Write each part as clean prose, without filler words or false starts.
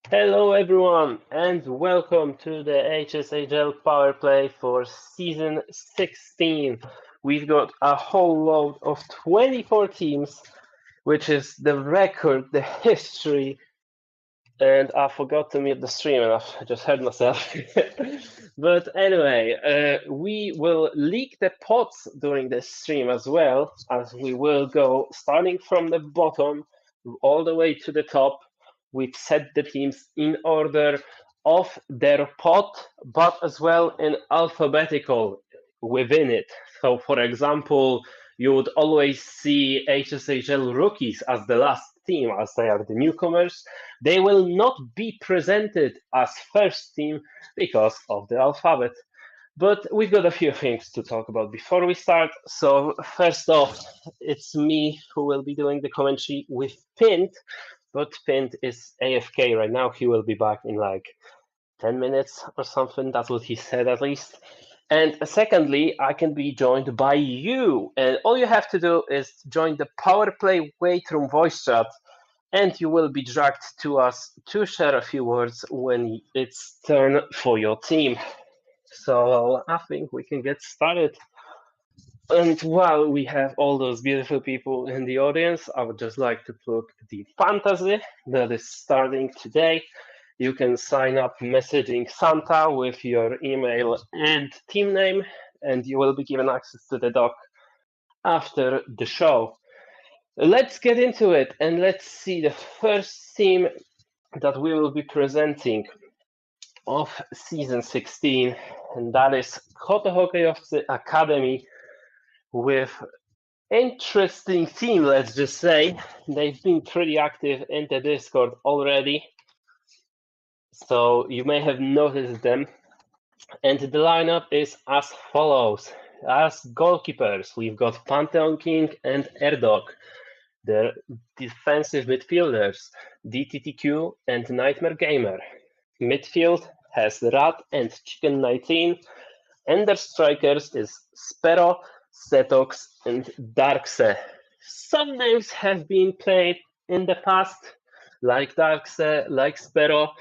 Hello everyone and welcome to the HSHL Powerplay for season 16. We've got a whole load of 24 teams, which is the record, the history, and I forgot to mute the stream and I just heard myself. But anyway, we will leak the pots during this stream as well, as we will go starting from the bottom all the way to the top. We've set the teams in order of their pot, but as well in alphabetical within it. So, for example, you would always see HSHL rookies as the last team, as they are the newcomers. They will not be presented as first team because of the alphabet. But we've got a few things to talk about before we start. So, first off, it's me who will be doing the commentary with Pint, but Pint is AFK right now. He will be back in like 10 minutes or something. That's what he said at least. And secondly, I can be joined by you. And all you have to do is join the Powerplay Weight Room voice chat, and you will be dragged to us to share a few words when it's turn for your team. So I think we can get started. And while we have all those beautiful people in the audience, I would just like to plug the fantasy that is starting today. You can sign up messaging Santa with your email and team name, and you will be given access to the doc after the show. Let's get into it and let's see the first team that we will be presenting of season 16, and that is Koto Hokejowcy Academy with interesting team, let's just say. They've been pretty active in the Discord already, so you may have noticed them. And the lineup is as follows. As goalkeepers, we've got Pantheon King and Erdog. The defensive midfielders, DTTQ and Nightmare Gamer. Midfield has Rat and Chicken 19, and their strikers is Spero, Setox, and Darkse. Some names have been played in the past, like Darkse, like Spero,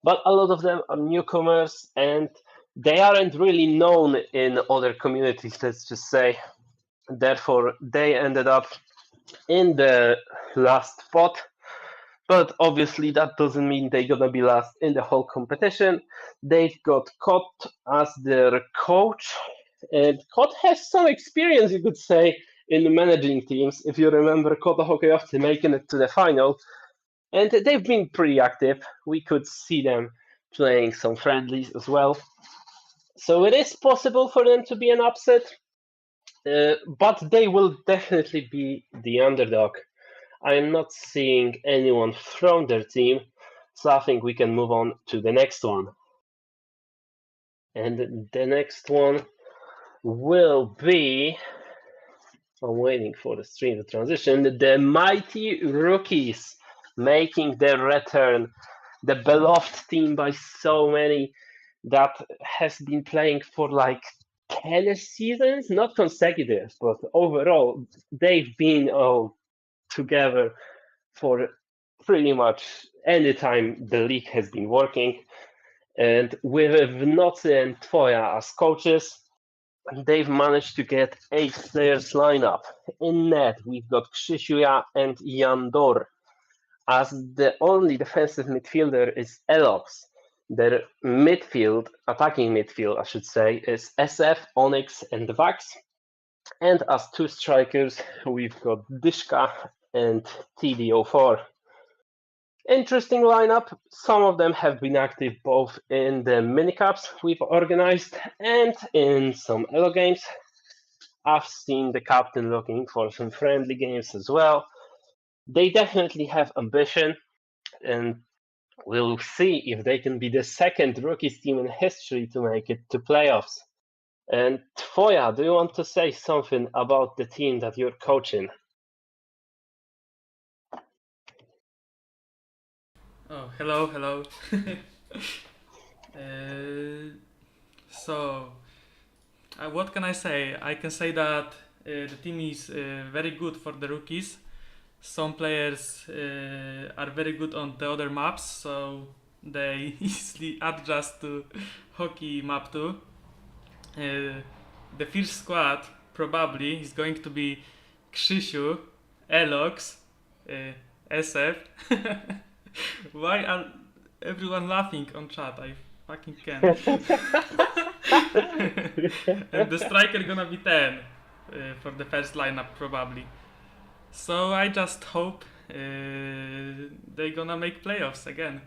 but a lot of them are newcomers and they aren't really known in other communities, let's just say. Therefore, they ended up in the last spot. But obviously, that doesn't mean they're gonna be last in the whole competition. They've got Kot as their coach, and Kot has some experience, you could say, in managing teams. If you remember, Koto Hokejowcy making it to the final, and they've been pretty active. We could see them playing some friendlies as well. So it is possible for them to be an upset, but they will definitely be the underdog. I am not seeing anyone from their team, so I think we can move on to the next one. And the next one will be. I'm waiting for the stream to transition. The Mighty Rookies making their return. The beloved team by so many that has been playing for like 10 seasons, not consecutive, but overall, they've been all together for pretty much any time the league has been working. And with Vnocy and Twoja as coaches, they've managed to get 8 players lineup. In net, we've got Krzysiuja and Jandor. As the only defensive midfielder is Elox. Their midfield, attacking midfield, I should say, is SF, Onyx, and Vax. And as two strikers, we've got Dishka and TDO4. Interesting lineup. Some of them have been active both in the minicaps we've organized and in some Elo games. I've seen the captain looking for some friendly games as well. They definitely have ambition, and we'll see if they can be the second rookies team in history to make it to playoffs. And Twoja, do you want to say something about the team that you're coaching? Oh, hello. uh, so, what can I say? I can say that the team is very good for the rookies. Some players are very good on the other maps, so they easily adjust to hockey map 2. The first squad probably is going to be Krzysiu, Elox, SF. Why are everyone laughing on chat? I fucking can't. And the striker gonna be 10 for the first lineup probably. So I just hope they gonna make playoffs again.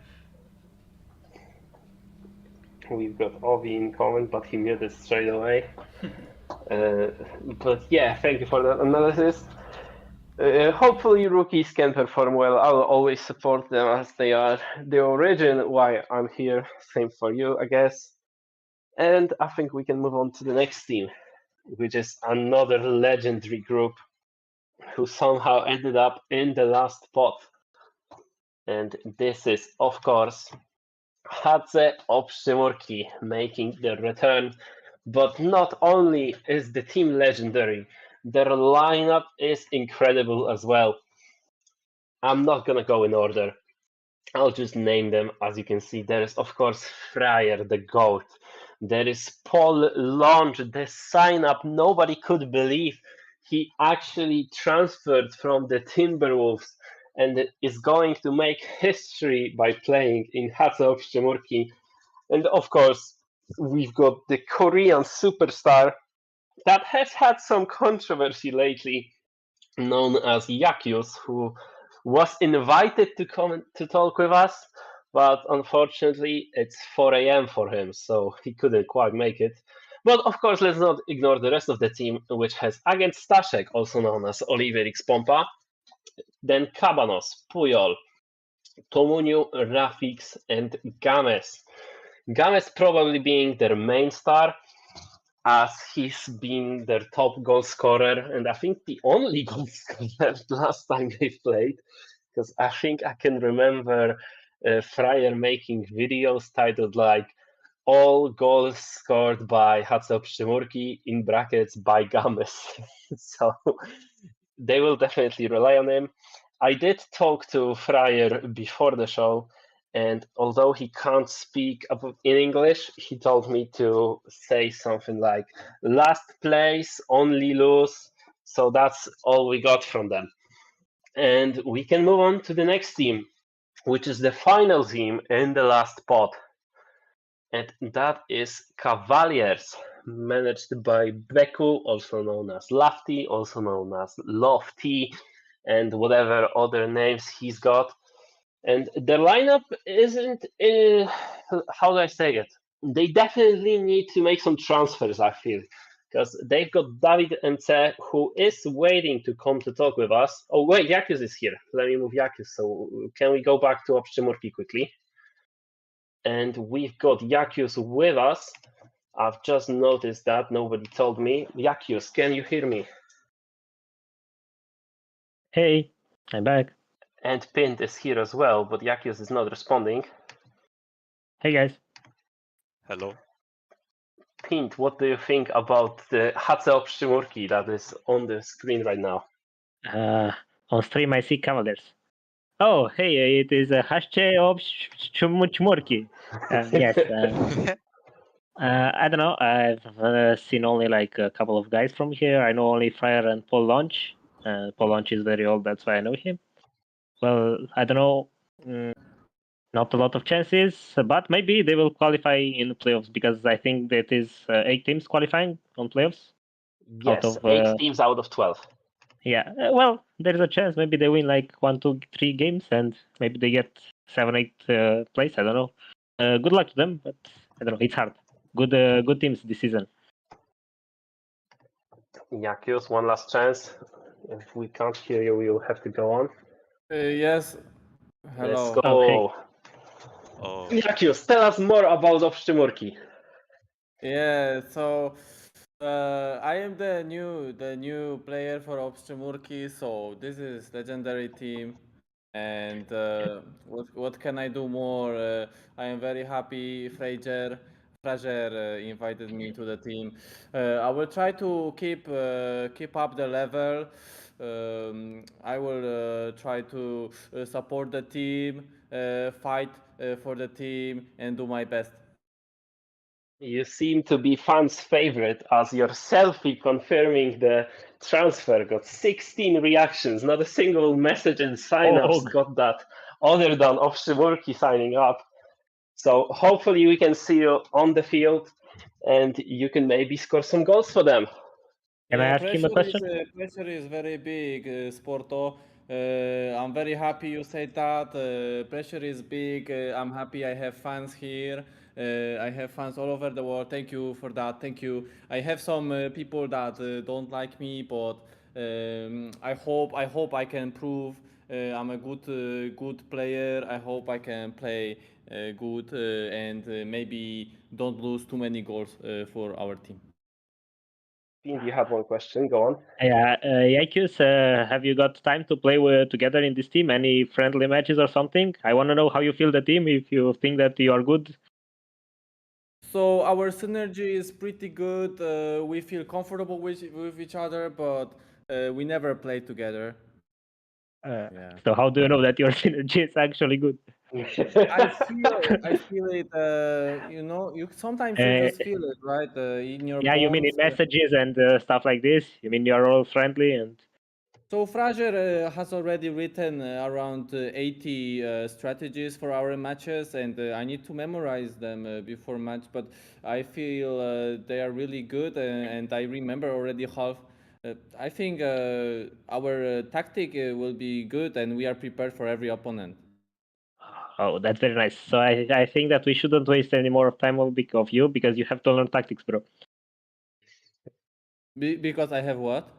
We've got Ovi in comment, but he muted straight away. But yeah, thank you for that analysis. Hopefully rookies can perform well. I'll always support them as they are the origin why I'm here. Same for you, I guess. And I think we can move on to the next team, which is another legendary group who somehow ended up in the last spot. And this is, of course, HSHL making their return. But not only is the team legendary, their lineup is incredible as well. I'm not gonna go in order. I'll just name them. As you can see, there is, of course, Fryer, the GOAT. There is Paul Lange, the sign-up nobody could believe. He actually transferred from the Timberwolves and is going to make history by playing in HSHL. And of course, we've got the Korean superstar that has had some controversy lately, known as Yakius, who was invited to come to talk with us, but unfortunately it's 4 a.m. for him, so he couldn't quite make it. But of course, let's not ignore the rest of the team, which has Agent Staszek, also known as Oliver X Pompa, then Cabanos, Puyol, Tomuniu, Rafix, and Games. Games probably being their main star, as he's been their top goal scorer, and I think the only goal scorer last time they played, because I think I can remember Fryer making videos titled like all goals scored by HSHL in brackets by Games. So they will definitely rely on him. I did talk to Fryer before the show, and although he can't speak in English, he told me to say something like last place, only lose. So that's all we got from them. And we can move on to the next team, which is the final team in the last pot. And that is Cavaliers, managed by Beku, also known as Lafty, also known as Lofty, and whatever other names he's got. And their lineup isn't, how do I say it? They definitely need to make some transfers, I feel, because they've got David Nce, who is waiting to come to talk with us. Oh, wait, Yakus is here. Let me move Yakus. So can we go back to Opshimurki quickly? And we've got Yakus with us. I've just noticed that. Nobody told me. Yakus, can you hear me? Hey, I'm back. And Pint is here as well, but Yakus is not responding. Hey guys. Hello. Pint, what do you think about the HSHL that is on the screen right now? On stream I see Cavaliers. Oh, hey, it is a HSHL Chumurki. Yes. I don't know. I've seen only like a couple of guys from here. I know only Fryer and Paul Launch. Paul Launch is very old, that's why I know him. Well, I don't know. Not a lot of chances, but maybe they will qualify in the playoffs because I think that is 8 teams qualifying on playoffs. Yes, out of, 8 teams out of 12. Yeah, well, there's a chance. Maybe they win like 1, 2, 3 games, and maybe they get 7, 8 place. I don't know. Good luck to them, but I don't know. It's hard. Good teams this season. Yakios, one last chance. If we can't hear you, we will have to go on. Yes. Hello. Let's go. Oh, Yakios, tell us more about Opshimurki. Yeah. So I am the new player for Opshimurki. So this is legendary team, and what can I do more? I am very happy. Fraser invited me to the team. I will try to keep up the level. I will try to support the team. fight for the team and do my best. You seem to be fans' favorite, as your selfie confirming the transfer got 16 reactions. Not a single message in sign-ups got that, other than Opshimurki signing up. So hopefully we can see you on the field, and you can maybe score some goals for them. Can I ask him a question? Pressure is very big, Sporto. I'm very happy you said that. Pressure is big. I'm happy I have fans here. I have fans all over the world. Thank you for that. Thank you. I have some people that don't like me, but I hope I can prove I'm a good player. I hope I can play good and maybe don't lose too many goals for our team. You have one question. Go on. Yeah, Yakus, have you got time to play together in this team? Any friendly matches or something? I want to know how you feel the team, if you think that you are good. So our synergy is pretty good. We feel comfortable with each other, but we never play together. Yeah. So how do you know that your synergy is actually good? I feel it. You sometimes you just feel it, right? In your Yeah, you mean in bones. messages and stuff like this? You mean you're all friendly and? So Fraser has already written around 80 strategies for our matches, and I need to memorize them before match. But I feel they are really good, and I remember already half. I think our tactic will be good, and we are prepared for every opponent. Oh, that's very nice. So I think that we shouldn't waste any more time of you because you have to learn tactics, bro. Because I have what?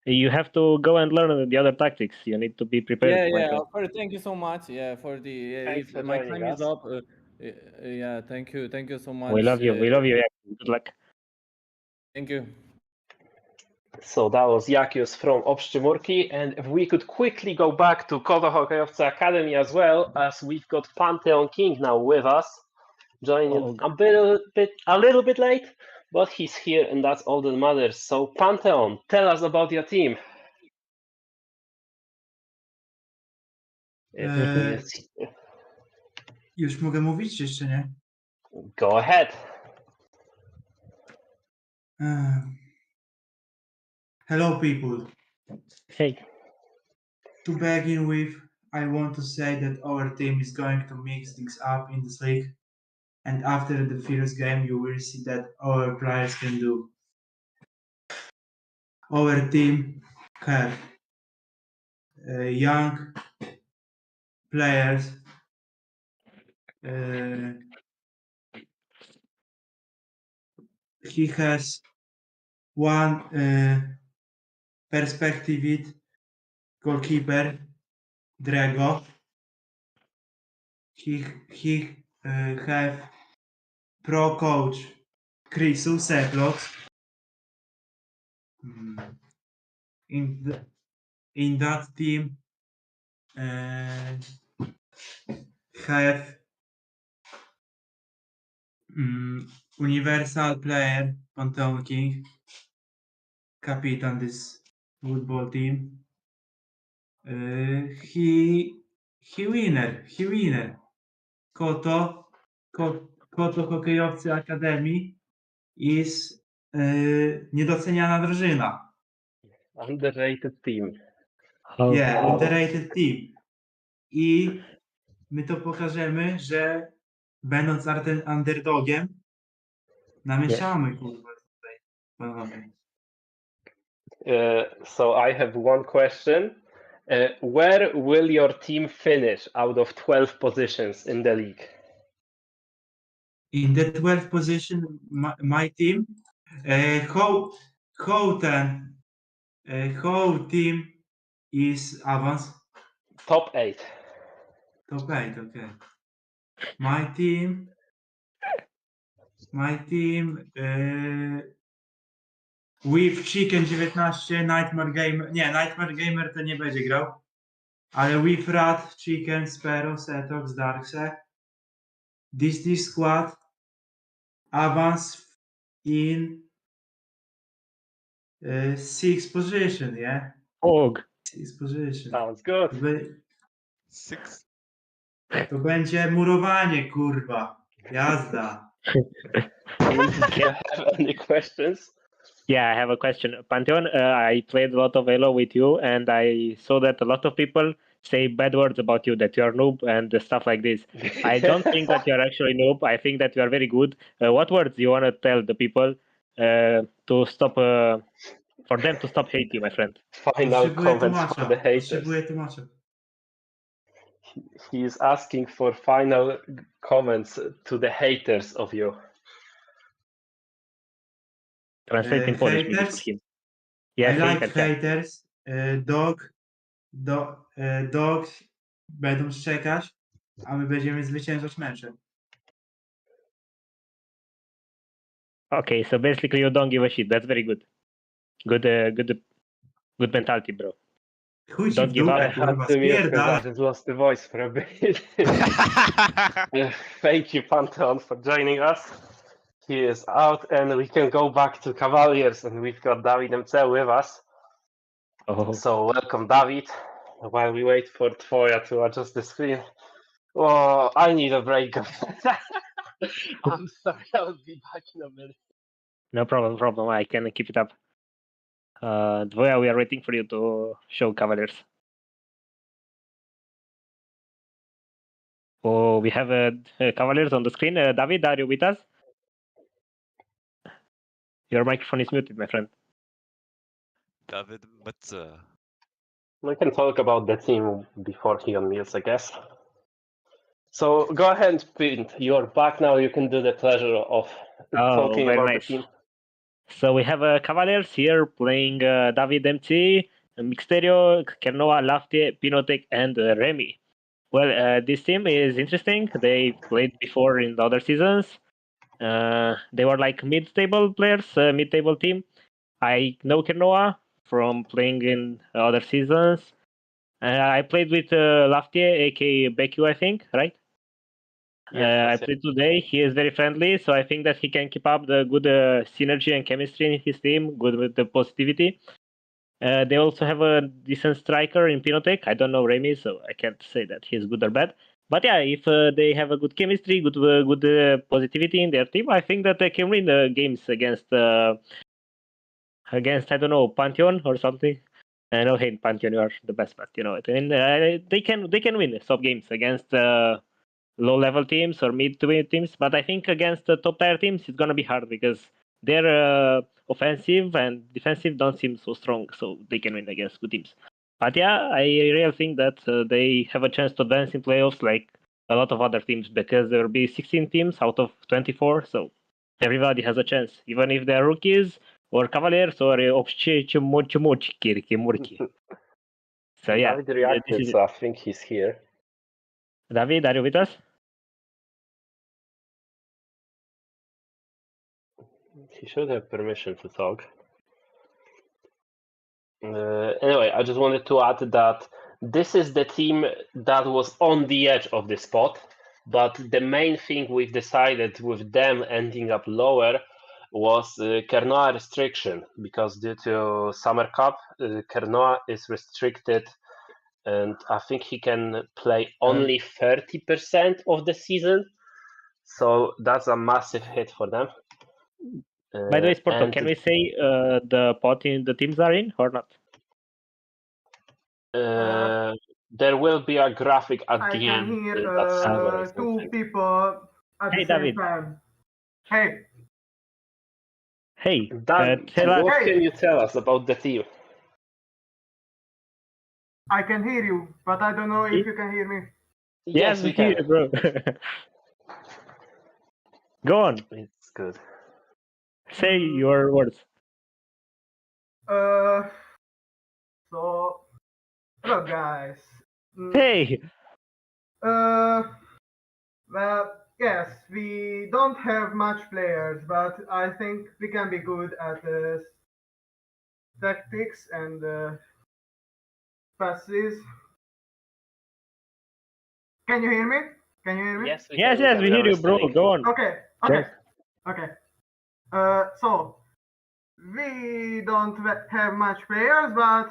You have to go and learn the other tactics. You need to be prepared. Yeah. Thank you so much. Yeah, for the Thanks if for my joining time is us. up. Yeah, thank you so much. We love you. We love you. Yeah. Good luck. Thank you. So that was Jakius from Opshimurki, and if we could quickly go back to Koto Hokejowcy Academy as well, as we've got Pantheon King now with us, joining a little bit late, but he's here, and that's all that matters. So Pantheon, tell us about your team. Już mogę mówić, czy jeszcze nie? Go ahead. Hello, people. Hey. To begin with, I want to say that our team is going to mix things up in this league. And after the first game, you will see that our players can do. Our team have young players. He has one perspective goalkeeper, Drago. He have pro coach Chrisu Seplox. In that team have universal player Pantheon King, captain this football team. He winner. Koto Hokejowcy Academy is niedoceniana drużyna. Underrated team. Yeah, underrated team. I my to pokażemy, że będąc underdogiem, namieszamy kurwa tutaj panowie. So I have one question. Where will your team finish out of 12 positions in the league? In the 12th position, my team, whole team is advanced. Top 8. Top 8, okay. My team with Chicken 19, Nightmare Gamer. Nie, Nightmare Gamer to nie będzie grał. Ale with Rat, Chicken, Sparrow, Setox, Darkse. This squad advance in 6th position, yeah? Og. 6th position. Sounds good. 6. To będzie murowanie, kurwa. Jazda. Do you have any questions? Yeah, I have a question. Pantheon, I played a lot of Halo with you, and I saw that a lot of people say bad words about you, that you're noob and stuff like this. I don't think that you're actually noob. I think that you are very good. What words do you want to tell the people to stop, for them to stop hating you, my friend? Final Potrzebuję comments for the tłumacza. haters. Potrzebuję tłumacza. He is asking for final comments to the haters of you. Translate in Polish maybe for Haters? him. Yes, I like haters, yeah. haters. Dogs będą szczekać, a my będziemy zwyciężać mecze. Okay, so basically you don't give a shit. That's very good. Good mentality, bro. Chuj ci Don't w give dupę, I up. had kurwa, to mute because I spierdala. just lost the voice for a bit. Thank you, Pantheon, for joining us. He is out, and we can go back to Cavaliers, and we've got David Del Sol with us. Oh, So welcome, David. While we wait for Tvoya to adjust the screen. Oh, I need a break. I'm sorry, I'll be back in a minute. no problem. I can keep it up. Dvoya, we are waiting for you to show Cavaliers. Oh, we have Cavaliers on the screen. David, are you with us? Your microphone is muted, my friend. David Matze. We can talk about the team before he unmutes, I guess. So go ahead, Pint. You're back now. You can do the pleasure of talking Very about nice. the team. So we have Cavaliers here playing David MC, Mixterio, Kernoa, Laftie, Pinotek, and Remy. Well, this team is interesting. They played before in the other seasons. They were like mid-table players, mid-table team. I know Kernoa from playing in other seasons. I played with Laftie, aka Beku, I think, right? Yes, I played today. He is very friendly, so I think that he can keep up the good synergy and chemistry in his team, good with the positivity. They also have a decent striker in Pinotek. I don't know Remy, so I can't say that he's good or bad. But yeah, if they have a good chemistry, good positivity in their team, I think that they can win the games against I don't know, Pantheon or something. I know, hey, Pantheon, you are the best, but you know it. And they can win some games against low-level teams or mid-to-mid teams. But I think against the top-tier teams, it's gonna be hard because their offensive and defensive don't seem so strong, so they can win against good teams. But yeah, I really think that they have a chance to advance in playoffs like a lot of other teams because there will be 16 teams out of 24, so everybody has a chance, even if they're rookies or Cavaliers or So yeah, David reacted, this is so I think he's here. David, are you with us? He should have permission to talk. Anyway, I just wanted to add that this is the team that was on the edge of the spot, but the main thing we've decided with them ending up lower was Kernoa restriction, because due to Summer Cup, Kernoa is restricted, and I think he can play only 30% of the season, so that's a massive hit for them. By the way, Sporto, and can we say the pot in the teams are in or not? there will be a graphic at I the can end. hear That's summarizing two things. people at Hey, the same David. time. Hey, Hey, Dan, tell us. what Hey. can you tell us about the team? I can hear you, but I don't know if you can hear me. Yes, we can. bro. Go on, It's good. say your words. So, look, guys. Hey, Well, yes, we don't have much players, but I think we can be good at tactics and passes. Can you hear me? Can you hear me? Yes, we yes, can. we hear you, bro. listening. Go on. Okay. So we don't have much players, but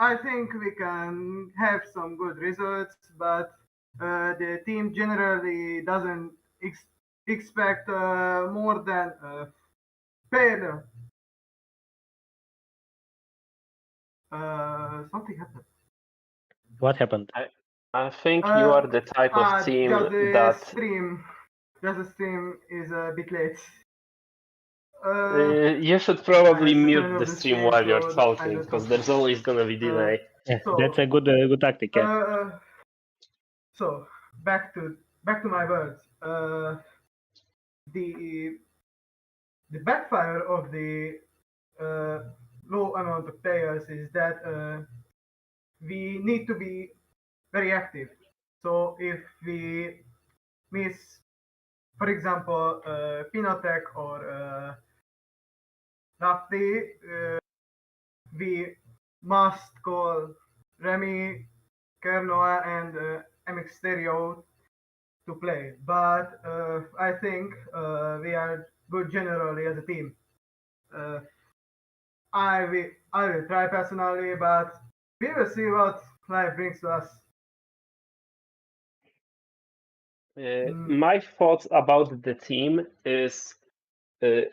I think we can have some good results. But the team generally doesn't expect more than fair. Something happened. What happened? I think you are the type of team just the that stream. Just the stream is a bit late. you should I probably had to mute turn the off the stream stream, while you're so I talking, don't because know. there's always gonna be delay. Yeah, So- that's a good tactic. Yeah. So back to my words. The backfire of the low amount of players is that we need to be very active. So if we miss, for example, Pinotech or Rafti, we must call Remy, Kernoa, and MX Stereo to play. But I think we are good generally as a team. I will try personally, but we will see what life brings to us. My thoughts about the team is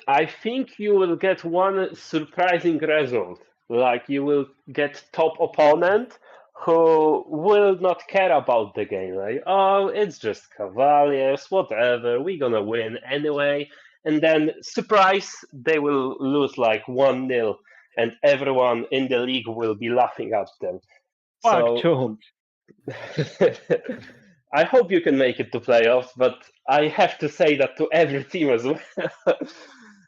I think you will get one surprising result. Like you will get top opponent who will not care about the game. Like, oh, it's just Cavaliers, whatever, we're gonna win anyway. And then, surprise, they will lose like 1-0, and everyone in the league will be laughing at them. Fuck, Jones. I hope you can make it to playoffs, but I have to say that to every team as well.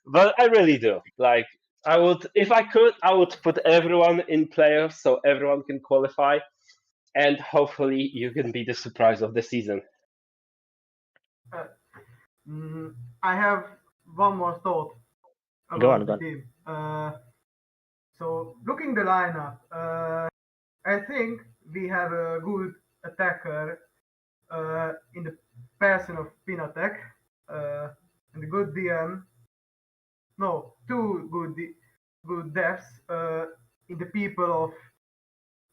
But I really do. Like, I would, if I could, I would put everyone in playoffs so everyone can qualify, and hopefully you can be the surprise of the season. I have one more thought Go about on, the go on. team. So looking the lineup, I think we have a good attacker in the person of Pinatek and a good DM. No, two good devs in the people of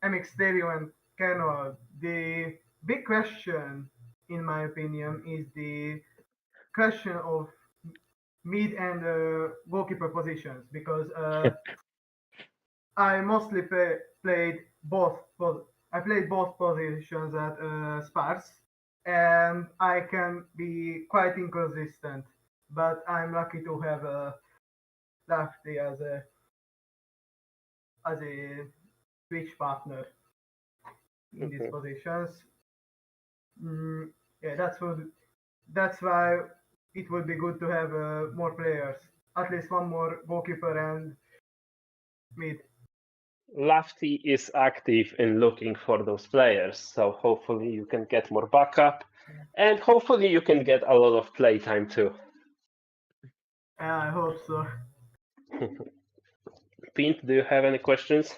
MX Stereo and Kernel. The big question, in my opinion, is the question of mid and goalkeeper positions, because I mostly played both. I played both positions at Spars, and I can be quite inconsistent. But I'm lucky to have Lafty as a switch partner in these positions. Yeah, that's why it would be good to have more players, at least one more goalkeeper and mid. Lafty is active in looking for those players, so hopefully you can get more backup, and hopefully you can get a lot of playtime too. I hope so. Pint, do you have any questions?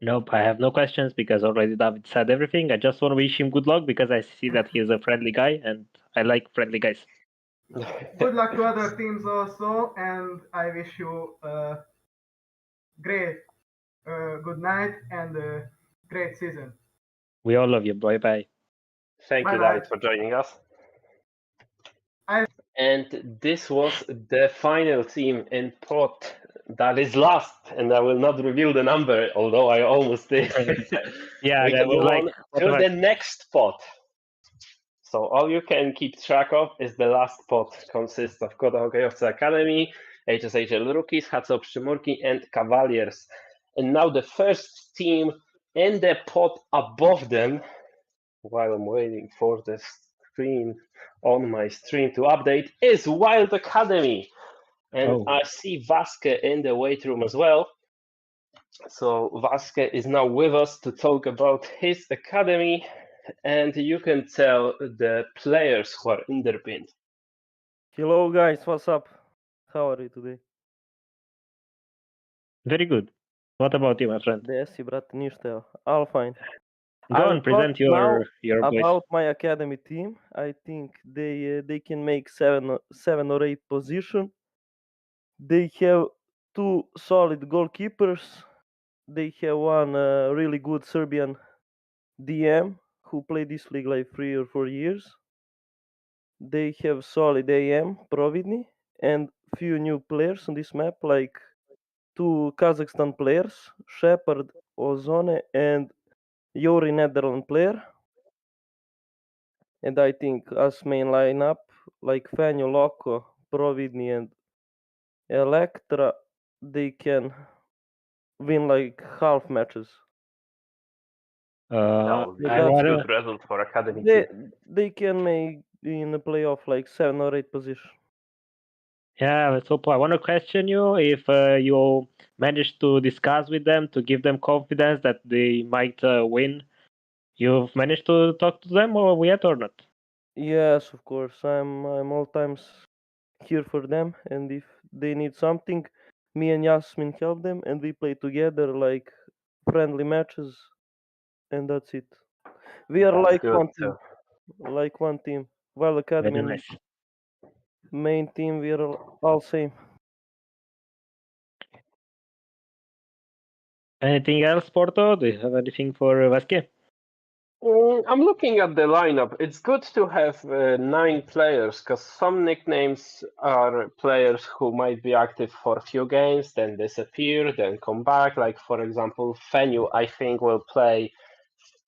Nope, I have no questions because already David said everything. I just want to wish him good luck because I see that he is a friendly guy and I like friendly guys. Good luck to other teams also, and I wish you a great good night and a great season. We all love you. Bye bye. Thank you, Bye-bye. David, for joining us. I- And this was the final team in pot that is last, and I will not reveal the number, although I almost did. Yeah, We that can was move like, on what to the the fuck? next pot. So all you can keep track of is the last pot consists of Koda Hokejowcy Academy, HSHL Rookies, Hatso Przymurki, and Cavaliers. And now the first team in the pot above them, while I'm waiting for the screen on my stream to update, is Wild Academy. And Oh. I see Vasque in the weight room as well. So Vasque is now with us to talk about his academy, and you can tell the players who are in their pin. Hello guys, what's up? How are you today? Very good. What about you, my friend? Да, си брат, нищо. All fine. Go I'll on, present talk now your boys. about my academy team. I think they can make seven or eight position. They have two solid goalkeepers. They have one really good Serbian DM who play this league like 3 or 4 years. They have solid AM, Providny, and few new players on this map, like 2 Kazakhstan players, Shepard, Ozone, and Yuri Netherlands player. And I think as main lineup, like Fanyo, Loco, Providny, and Electra, they can win like half matches. That would be I a rather- good result for academy They team. they can make in the playoff like 7 or 8 position. Yeah, so I want to question you if you managed to discuss with them to give them confidence that they might win. You've managed to talk to them or yet or not? Yes, of course. I'm all times here for them, and if they need something, me and Yasmin help them, and we play together like friendly matches, and that's it. We are That's like good one too. team, like one team. While academy Very and nice. main team, we are all same. Anything else, Porto? Do you have anything for Vasquez? I'm looking at the lineup. It's good to have 9 players because some nicknames are players who might be active for a few games, then disappear, then come back. Like, for example, Fenu, I think, will play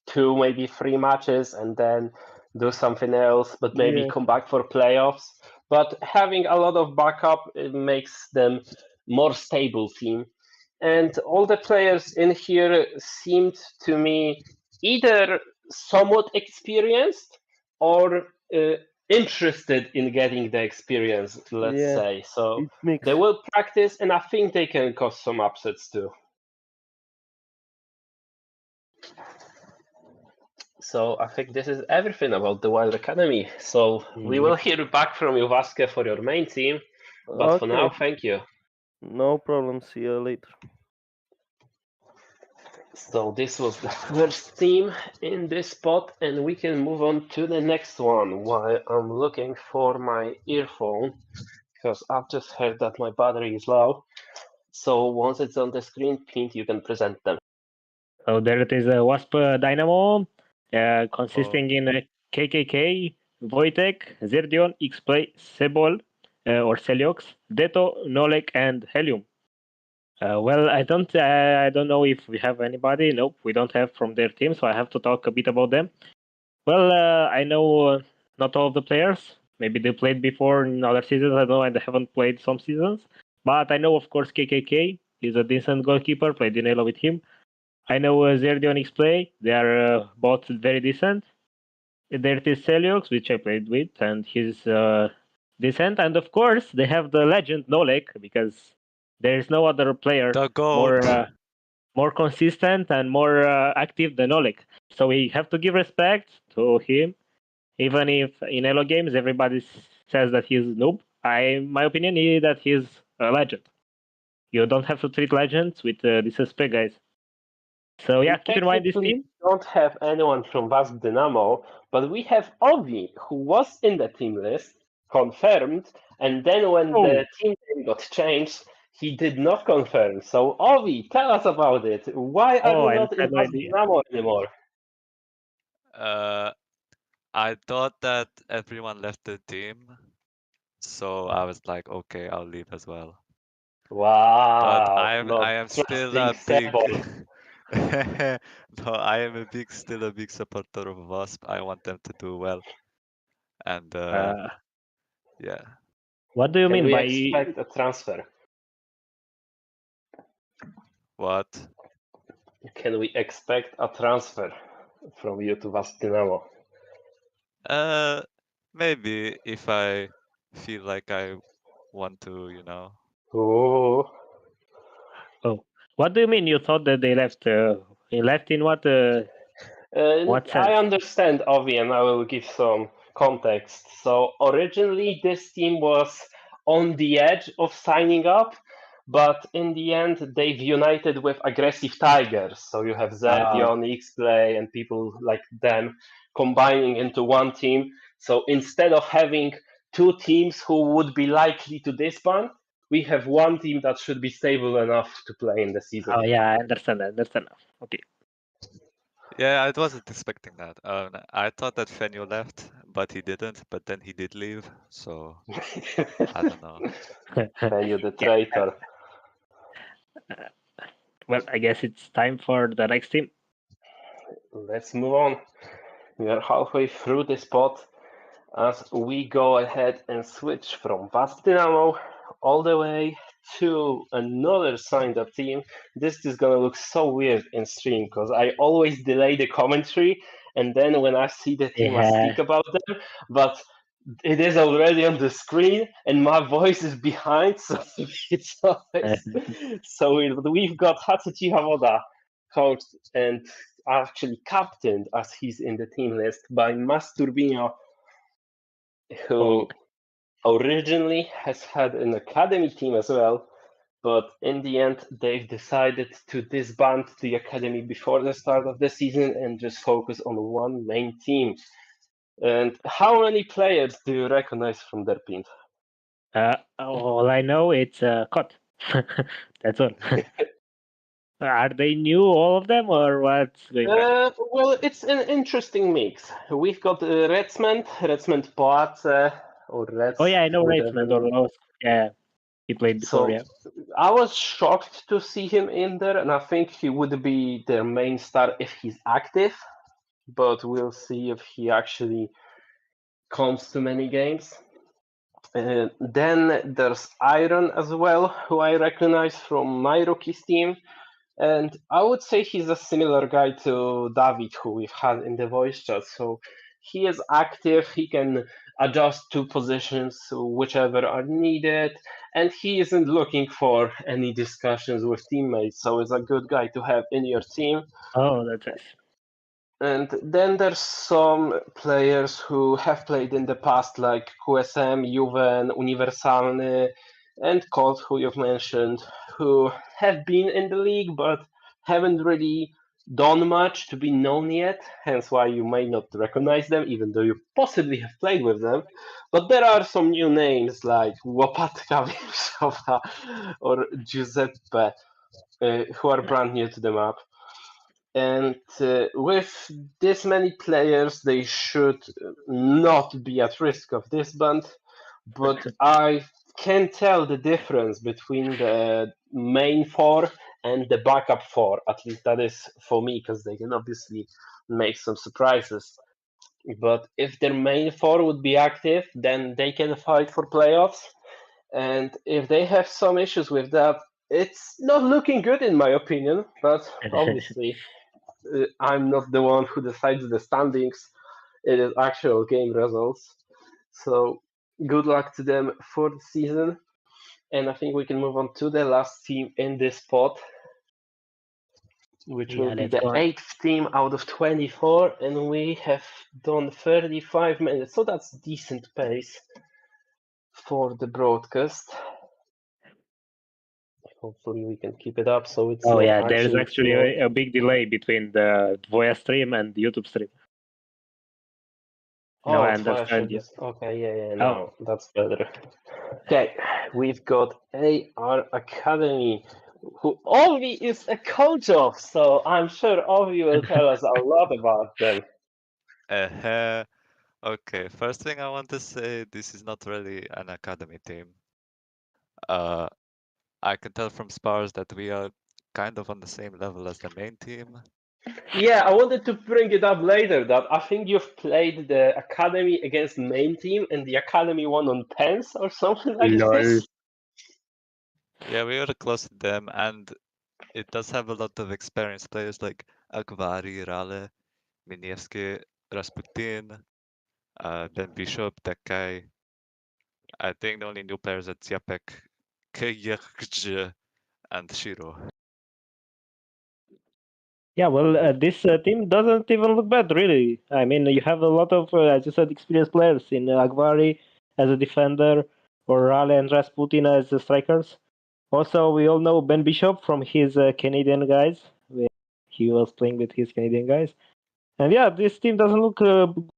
2, maybe 3 matches and then do something else, but maybe Yeah. come back for playoffs. But having a lot of backup, it makes them more stable team. And all the players in here seemed to me either somewhat experienced or interested in getting the experience, let's Yeah, say. So It's mixed. they will practice, and I think they can cause some upsets too. So I think this is everything about the Wild Academy. So we will hear back from you, Vasquez, for your main team. But for now, thank you. No problem. See you later. So this was the first team in this spot, and we can move on to the next one while I'm looking for my earphone, because I've just heard that my battery is low. So once it's on the screen, Pete, you can present them. So there it is, a Wasp Dynamo, consisting in KKK, Wojtek, Zerdion, Xplay, Sebol, or Seliox, Deto, Nolek, and Helium. Well, I don't know if we have anybody. Nope, we don't have from their team, so I have to talk a bit about them. Well, I know not all of the players. Maybe they played before in other seasons. I don't know, and they haven't played some seasons. But I know, of course, KKK. He's a decent goalkeeper. Played in Elo with him. I know Zerdion Xplay. They are both very decent. There is Seliox, which I played with, and he's decent. And of course, they have the legend Nolek, because there is no other player The goat. more consistent and more active than Oleg. So we have to give respect to him, even if in Elo games everybody says that he's noob. My opinion is that he's a legend. You don't have to treat legends with disrespect, guys. So yeah, keep in mind this team. We don't have anyone from Wasp Dynamo, but we have Ovi, who was in the team list, confirmed, and then when the team name got changed, he did not confirm. So Ovi, tell us about it. Why are you not in Wasp Dynamo anymore? I thought that everyone left the team, so I was like, okay, I'll leave as well. Wow! But I am still a big. No, I am still a big supporter of Wasp. I want them to do well, and yeah. What do you mean by expect a transfer? What? Can we expect a transfer from you to Wasp Dynamo? Maybe if I feel like I want to, you know. Ooh. Oh, what do you mean? You thought that they left? He left in what? What sense? I understand, Ovi, and I will give some context. So originally, this team was on the edge of signing up, but in the end, they've united with aggressive Tigers. So you have Zerdion, Xplay, and people like them combining into one team. So instead of having 2 teams who would be likely to disband, we have one team that should be stable enough to play in the season. Oh yeah, I understand. Okay. Yeah, I wasn't expecting that. I thought that Fenio left, but he didn't. But then he did leave, so I don't know. And you the Yeah. traitor. Well, I guess it's time for the next team. Let's move on. We are halfway through this pot as we go ahead and switch from Wasp Dynamo all the way to another signed up team. This is gonna look so weird in stream because I always delay the commentary and then when I see the team I Yeah. speak about them, but it is already on the screen and my voice is behind, so it's always so weird. But we've got Hatsuchi Hamoda, coached and actually captained as he's in the team list by Masterubino, who originally has had an academy team as well, but in the end they've decided to disband the academy before the start of the season and just focus on one main team. And how many players do you recognize from their team? All I know it's Cot. That's all. Are they new, all of them, or what's going on? Well, it's an interesting mix. We've got Redsmond Poace, or Reds. Oh yeah, I know whatever. Reisman almost. Yeah, he played before. So Yeah. I was shocked to see him in there, and I think he would be their main star if he's active. But we'll see if he actually comes to many games. Then there's Iron as well, who I recognize from my rookie's team. And I would say he's a similar guy to David, who we've had in the voice chat. So he is active, he can adjust to positions, whichever are needed, and he isn't looking for any discussions with teammates. So he's a good guy to have in your team. Oh, that's nice. And then there's some players who have played in the past, like QSM, Juven, Universalny, and Colt, who you've mentioned, who have been in the league but haven't really done much to be known yet, hence why you may not recognize them, even though you possibly have played with them. But there are some new names like Łopatka Wierszowa or Giuseppe, who are brand new to the map. And with this many players, they should not be at risk of disband. But I can tell the difference between the main four and the backup four. At least that is for me, because they can obviously make some surprises. But if their main four would be active, then they can fight for playoffs. And if they have some issues with that, it's not looking good in my opinion. But obviously, I'm not the one who decides the standings. It is actual game results. So good luck to them for the season. And I think we can move on to the last team in this pot, which will be let's the go on. 8th team out of 24. And we have done 35 minutes. So that's decent pace for the broadcast. Hopefully we can keep it up so it's Oh not yeah, there's actually too a big delay between the voice stream and the YouTube stream. long. No, I it's flash understand you. Okay, yeah, no, that's better. Okay, we've got AR Academy, who Ovi is a coach of, so I'm sure Ovi will tell us a lot about them. Okay, first thing I want to say, this is not really an academy team. I can tell from spars that we are kind of on the same level as the main team. Yeah, I wanted to bring it up later that I think you've played the academy against main team and the academy won on pens or something like this. Yeah, we are close to them, and it does have a lot of experienced players like Akvari, Rale, Minievski, Rasputin, Ben Bishop, Dekai. I think the only new players are Tsiapek, Kejekj, and Shiro. Yeah, well, this team doesn't even look bad, really. I mean, you have a lot of, as you said, experienced players in Akvari as a defender, or Rale and Rasputin as strikers. Also, we all know Ben Bishop from his Canadian guys. He was playing with his Canadian guys. And yeah, this team doesn't look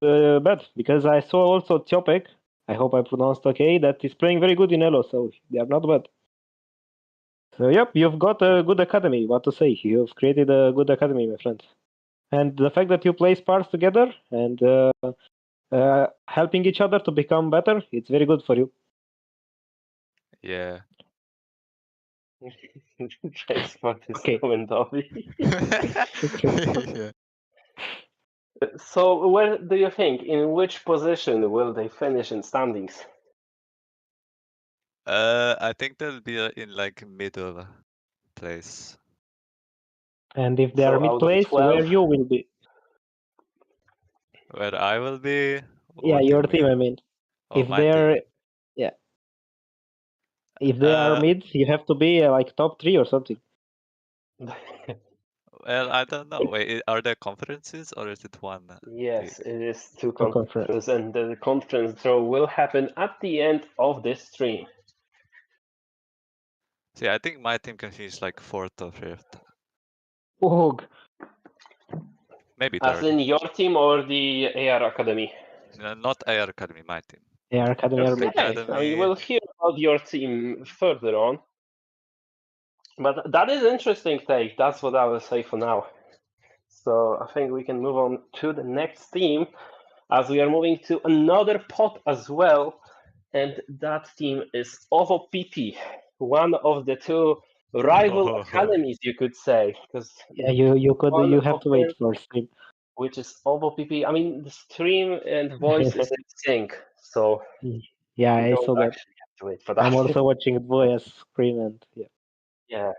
bad, because I saw also Tiopek, I hope I pronounced okay, that is playing very good in Elo, so they are not bad. So yep, you've got a good academy, what to say. You've created a good academy, my friend. And the fact that you play Spars together and helping each other to become better, it's very good for you. Yeah. Thanks for this Okay. comment, Obi. Yeah. So, where do you think, in which position will they finish in standings? I think they'll be in like middle place. And if they So are out mid of place, 12? where you will be? Where I will be? Yeah, What do your you team, mean? I mean. Oh, If my they're team. if they are mid, you have to be like top 3 or something. Well, I don't know. Wait, are there conferences or is it one? Yes, league? it is two conference. conferences, and the conference draw will happen at the end of this stream. See, I think my team can finish like 4th or 5th. Oh, Maybe As 3rd. in your team or the AR Academy? Not AR Academy, my team. AR Academy are mid. Okay, I Academy. mean, we'll hear about your team further on. But that is interesting take. That's what I will say for now. So I think we can move on to the next team, as we are moving to another pot as well, and that team is OVO PP, one of the two rival academies, you could say, because Yeah, you have to wait for stream. which is OVO PP. I mean, the stream and voice is in sync, so Yeah, you I don't saw that. actually have to wait for that. I'm also watching Voya's screen and yeah. Yeah,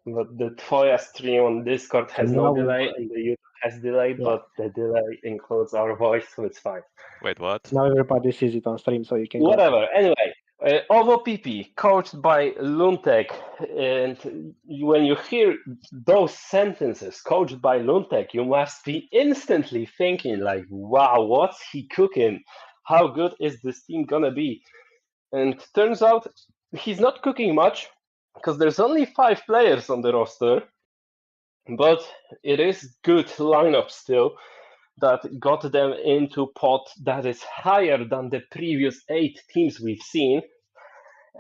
but the Tvoya stream on Discord has So no now- delay, and the YouTube has delay, Yeah. but the delay includes our voice, so it's fine. Wait, what? Now everybody sees it on stream, so you can go. Whatever. Anyway, OVO PP, coached by Luntek, and when you hear those sentences, coached by Luntek, you must be instantly thinking like, "Wow, what's he cooking? How good is this team gonna be?" And turns out he's not cooking much, because there's only 5 players on the roster, but it is good lineup still that got them into pot that is higher than the previous 8 teams we've seen.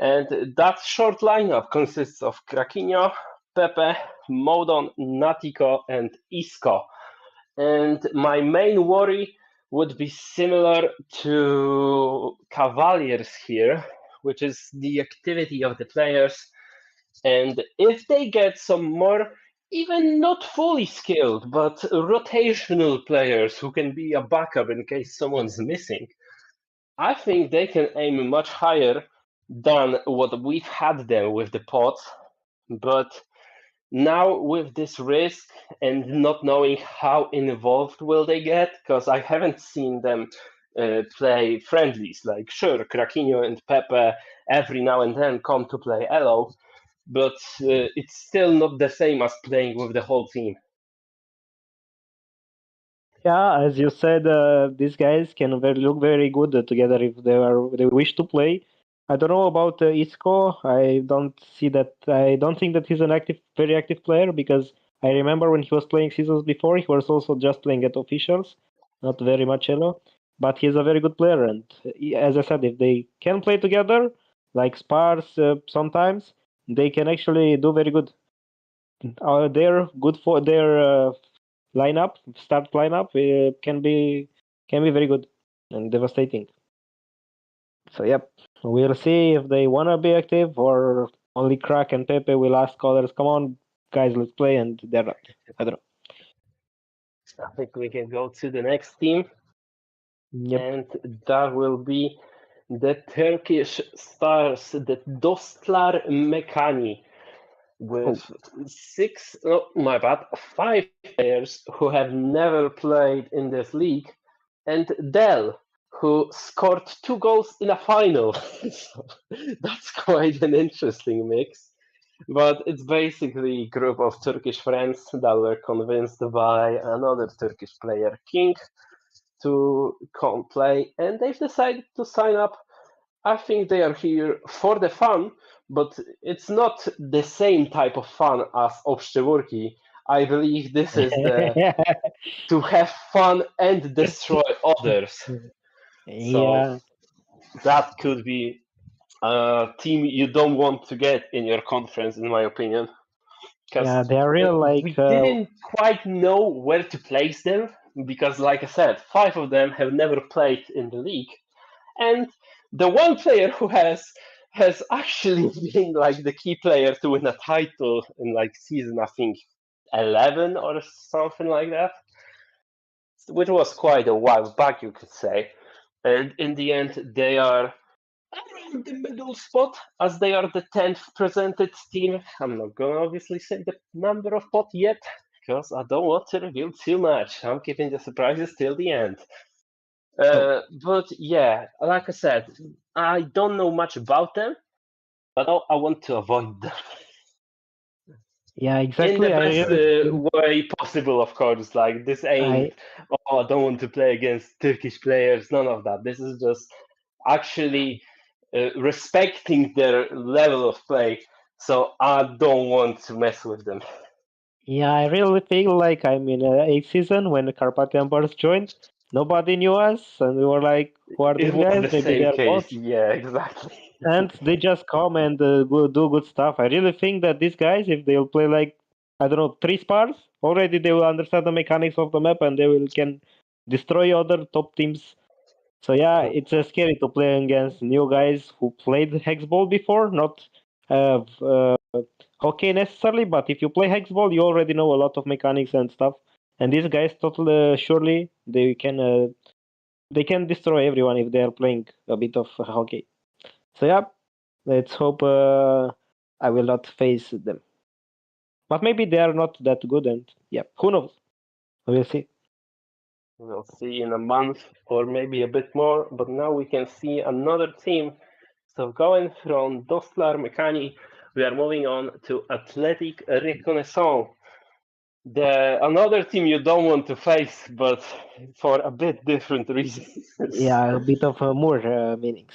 And that short lineup consists of Krakinio, Pepe, Modon, Natiko, and Isco. And my main worry would be similar to Cavaliers here, which is the activity of the players. And if they get some more, even not fully skilled, but rotational players who can be a backup in case someone's missing, I think they can aim much higher than what we've had them with the pots. But now with this risk and not knowing how involved will they get, because I haven't seen them play friendlies. Like, sure, Krakinio and Pepe every now and then come to play Elo, but it's still not the same as playing with the whole team. Yeah, as you said, these guys can look very good together if they wish to play. I don't know about Isco. I don't see that. I don't think that he's an very active player, because I remember when he was playing seasons before, he was also just playing at officials, not very much Elo. But he's a very good player, and as I said, if they can play together, like Spars sometimes, they can actually do very good. They're good for their start lineup can be very good and devastating. So yep, we'll see if they wanna be active or only Crack and Pepe will ask others, "Come on, guys, let's play," and they're not. I don't know. I think we can go to the next team, Yep. and that will be the Turkish Stars, the Dostlar Mekani, with 5 players who have never played in this league, and Del, who scored 2 goals in a final. So that's quite an interesting mix. But it's basically a group of Turkish friends that were convinced by another Turkish player, King, to come play, and they've decided to sign up. I think they are here for the fun, but it's not the same type of fun as Obszczegórki. I believe this is the to have fun and destroy others. Yeah. So that could be a team you don't want to get in your conference, in my opinion. Yeah, they are real we didn't quite know where to place them because, like I said, 5 of them have never played in the league, and the one player who has actually been like the key player to win a title in like season, I think 11 or something like that, which was quite a while back, you could say. And in the end, they are around the middle spot as they are the 10th presented team. I'm not gonna obviously say the number of pot yet because I don't want to reveal too much. I'm keeping the surprises till the end. But yeah, like I said, I don't know much about them, but I want to avoid them. Yeah, In exactly. the I best really, way possible, of course. Like, this ain't, oh, I don't want to play against Turkish players, none of that. This is just actually respecting their level of play. So I don't want to mess with them. yeah, I really feel like I'm in a 8th season when the Carpathian Birds joined. Nobody knew us, and we were like, "Who are It these was guys? the Maybe same they're case. bots." Yeah, exactly. And they just come and do good stuff. I really think that these guys, if they'll play like, I don't know, 3 spars, already they will understand the mechanics of the map and they will can destroy other top teams. So yeah, it's scary to play against new guys who played Hexball before, not hockey necessarily, but if you play Hexball, you already know a lot of mechanics and stuff. And these guys, totally surely they can destroy everyone if they are playing a bit of hockey. So yeah, let's hope I will not face them. But maybe they are not that good, and yeah, who knows? We'll see. We'll see in a month or maybe a bit more. But now we can see another team. So going from Dostlar Mechani, we are moving on to Athletic Reconnaissance. Another team you don't want to face, but for a bit different reasons. Yeah, a bit of more meanings.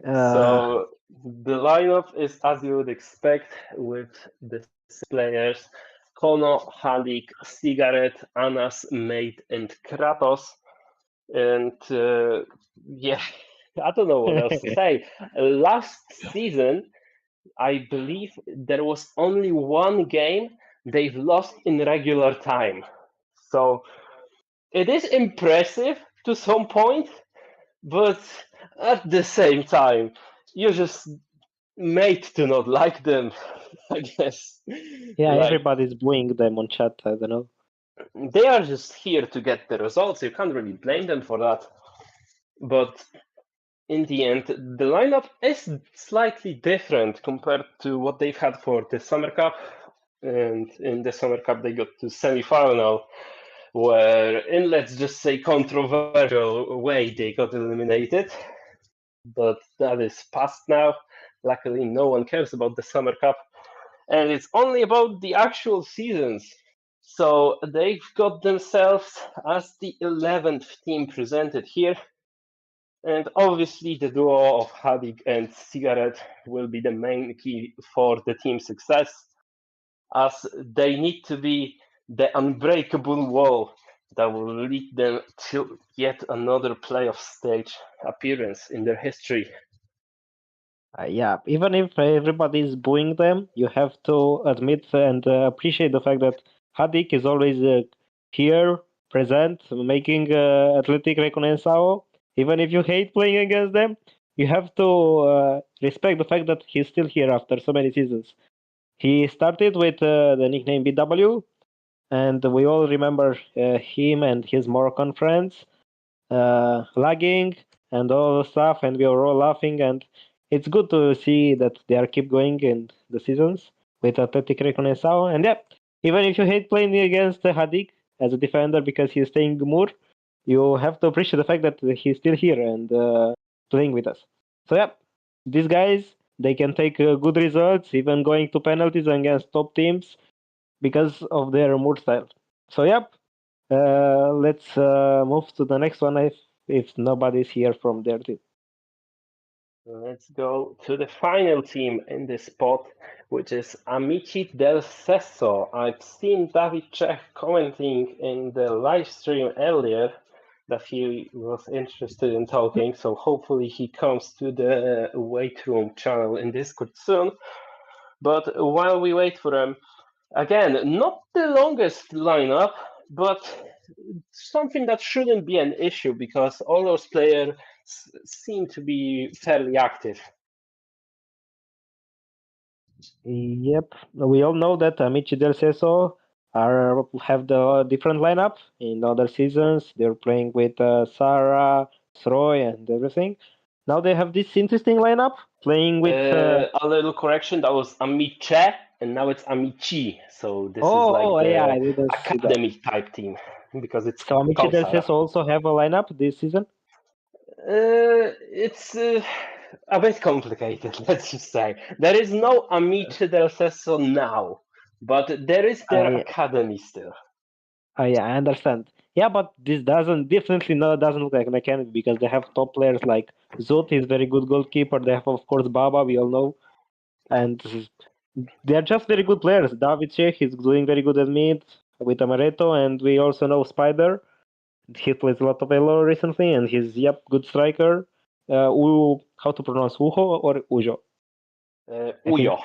So the lineup is as you would expect with the players: Kono, Halik, Cigarette, Anas, Mate, and Kratos. And yeah, I don't know what else to say. Last season, I believe there was only one game they've lost in regular time. So it is impressive to some point, but at the same time, you're just made to not like them, I guess. Yeah, Like, everybody's booing them on chat. I don't know. they are just here to get the results. You can't really blame them for that. But in the end, the lineup is slightly different compared to what they've had for the Summer Cup. And in the Summer Cup, they got to semi-final, where in, let's just say, controversial way, they got eliminated. But that is past now. Luckily, no one cares about the Summer Cup. And it's only about the actual seasons. So they've got themselves as the 11th team presented here. And obviously, the duo of Hadik and Cigarette will be the main key for the team's success, as they need to be the unbreakable wall that will lead them to yet another playoff stage appearance in their history. Yeah, even if everybody is booing them, you have to admit and appreciate the fact that Hadik is always here, present, making Athletic Reconnaissance. Even if you hate playing against them, you have to respect the fact that he's still here after so many seasons. He started with the nickname BW, and we all remember him and his Moroccan friends lagging and all the stuff, and we were all laughing. And it's good to see that they are keep going in the seasons with Athletic Reconnaissance. And yeah, even if you hate playing against Hadik as a defender because he's staying Moor, you have to appreciate the fact that he's still here and playing with us. So yeah, these guys, they can take good results, even going to penalties against top teams because of their Moor style. So yep, let's move to the next one if nobody's here from their team. Let's go to the final team in this spot, which is Amity Del Sol. I've seen David Czech commenting in the live stream earlier that he was interested in talking, so hopefully he comes to the weight room channel in Discord soon. But while we wait for them, again, not the longest lineup, but something that shouldn't be an issue because all those players seem to be fairly active. Yep, we all know that Amity Del Sol have the different lineup in other seasons. They're playing with Sarah, Sroy, and everything. Now they have this interesting lineup playing with. A little correction, that was Amice, and now it's Amici. So this is like yeah, the I didn't see that. academy type team because it's So Amity called Del Sarah. Sol also have a lineup this season. It's a bit complicated, let's just say. There is no Amici del Sesso now, but there is their yeah. academy still. Yeah, I understand. Yeah, but this definitely doesn't look like a mechanic because they have top players like Zut is very good goalkeeper. They have of course Baba, we all know, and they're just very good players. David Sheikh is doing very good at mid with Amaretto, and we also know Spider. He plays a lot of Elo recently, and he's good striker. How to pronounce Ujo or Ujo? Uyo.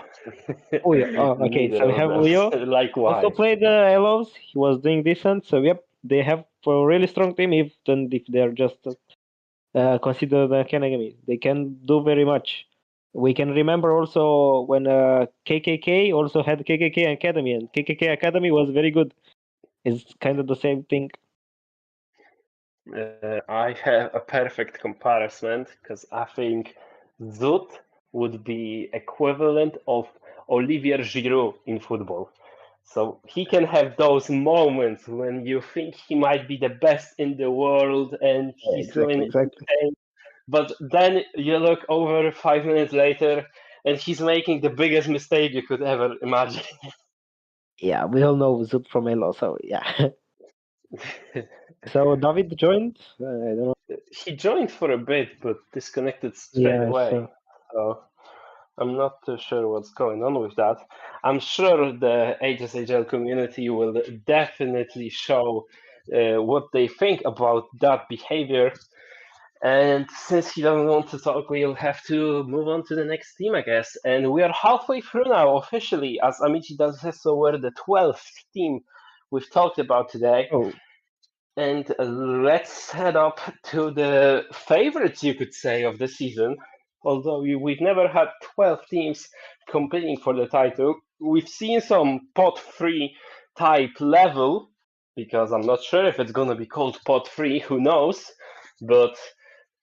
Uyo. Oh, okay. So we have Uyo. Likewise. Also played Elos. He was doing decent. So they have a really strong team. Even if they're just considered academy, they can do very much. We can remember also when KKK also had KKK Academy, and KKK Academy was very good. It's kind of the same thing. I have a perfect comparison because I think Zut would be equivalent of Olivier Giroud in football. So he can have those moments when you think he might be the best in the world and he's doing it insane. But then you look over 5 minutes later and he's making the biggest mistake you could ever imagine. Yeah, we all know Zut from Elo, so yeah. So David joined? I don't know. He joined for a bit, but disconnected straight away. So I'm not too sure what's going on with that. I'm sure the HSHL community will definitely show what they think about that behavior. And since he doesn't want to talk, we'll have to move on to the next team, I guess. And we are halfway through now officially, as Amity Del Sol were the 12th team we've talked about today. Oh. And let's head up to the favorites, you could say, of the season. Although we've never had 12 teams competing for the title, we've seen some pot 3 type level, because I'm not sure if it's going to be called pot 3, who knows. But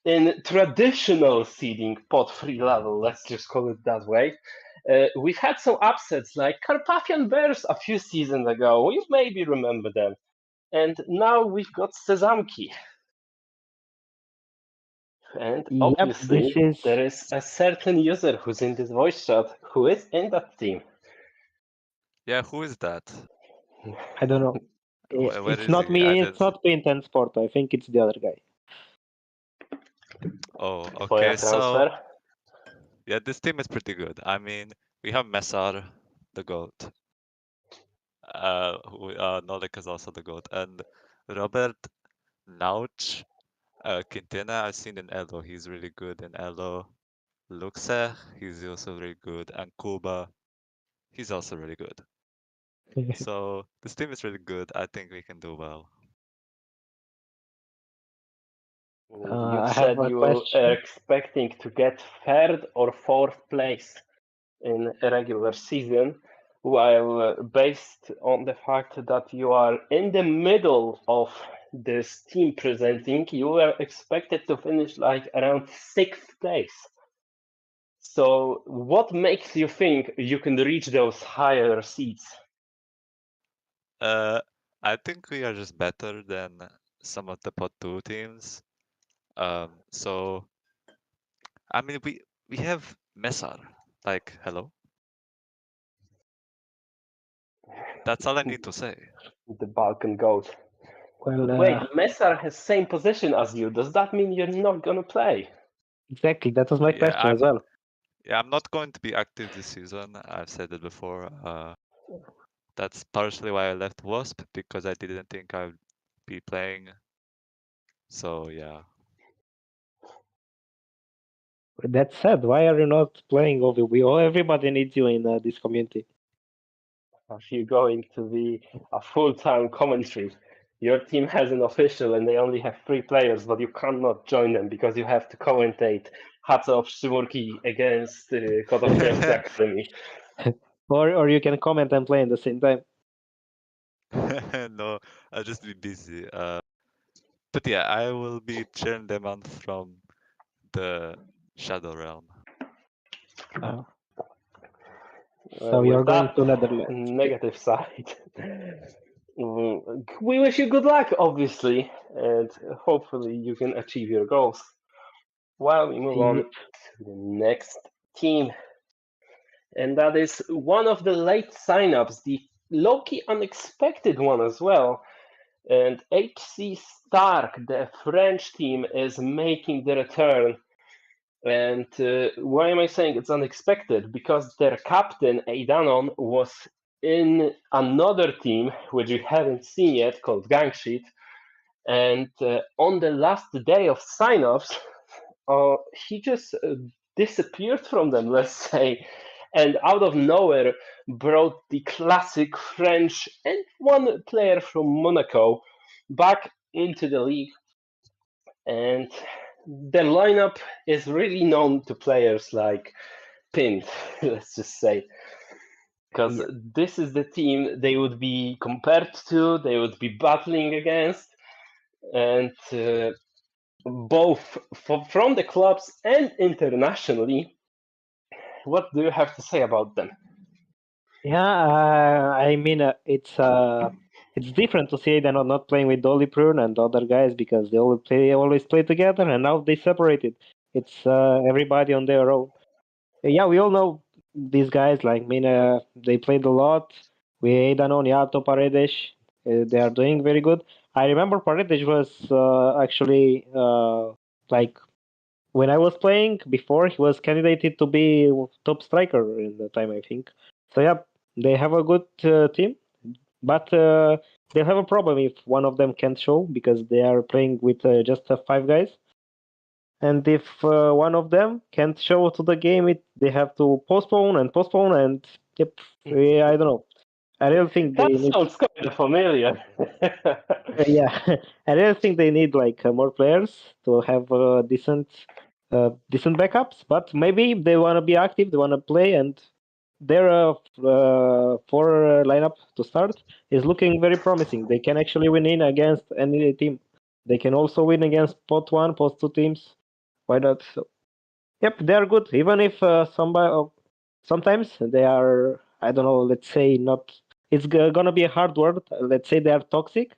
in traditional seeding pot 3 level, let's just call it that way, we've had some upsets like Carpathian Bears a few seasons ago. You maybe remember them. And now we've got Sezamki. And obviously, there is a certain user who's in this voice chat who is in that team. Yeah, who is that? I don't know. It's not me. It's not Paint and Sport. I think it's the other guy. Oh, okay. So, yeah, this team is pretty good. I mean, we have Messar, the GOAT. Nolik is also the GOAT. And Robert Nauch, Quintana, I've seen in Elo. He's really good in Elo. Luxe, he's also very good. And Kuba, he's also really good. So, this team is really good. I think we can do well. You said you were expecting to get 3rd or 4th place in a regular season, while based on the fact that you are in the middle of this team presenting, you were expected to finish like around 6th place. So what makes you think you can reach those higher seats? I think we are just better than some of the pot 2 teams. So I mean we have Messar. Like, hello? That's all I need to say. The Balkan Ghost. Well, wait, Messar has same position as you. Does that mean you're not gonna play? Exactly, that was my question as well. Yeah, I'm not going to be active this season. I've said it before. That's partially why I left Wasp, because I didn't think I'd be playing. So yeah. That's sad. Why are you not playing OVB? Everybody needs you in this community. Are you going to be a full-time commentary? Your team has an official and they only have 3 players, but you cannot join them because you have to commentate Hatsa of Szymurki against Kotowice Academy. Or you can comment and play at the same time. No, I'll just be busy. But yeah, I will be cheering them on from the Shadow Realm. So you're With going that to Netherlands. negative side, we wish you good luck, obviously, and hopefully you can achieve your goals. While we move on to the next team, and that is one of the late signups, the low-key unexpected one as well. And HC Stark, the French team, is making the return. And why am I saying it's unexpected? Because their captain, Aidanon, was in another team, which we haven't seen yet, called Gangsheet. And on the last day of signups, he just disappeared from them, let's say, and out of nowhere brought the classic French and one player from Monaco back into the league. And their lineup is really known to players like Pint, let's just say. Because this is the team they would be compared to, they would be battling against. And both from the clubs and internationally, what do you have to say about them? Yeah, I mean, it's different to see they're not playing with Dolly Prune and other guys because they always play together, and now they separated. It's everybody on their own. Yeah, we all know these guys. Like, I mean, they played a lot. We Danon, Yato, Paredes. They are doing very good. I remember Paredes was actually like when I was playing before, he was candidated to be top striker in the time, I think. So yeah, they have a good team, but they have a problem if one of them can't show because they are playing with just 5 guys. And if one of them can't show to the game, they have to postpone, and yep, I don't know. I really think they need. Sounds kind of familiar. Yeah, I really think they need like more players to have decent backups. But maybe if they want to be active, they want to play, and their 4 lineup to start is looking very promising. They can actually win in against any team. They can also win against pot 1, pot 2 teams. Why not? So, yep, they are good. Even if sometimes they are, I don't know, let's say not. It's gonna be a hard word. Let's say they are toxic,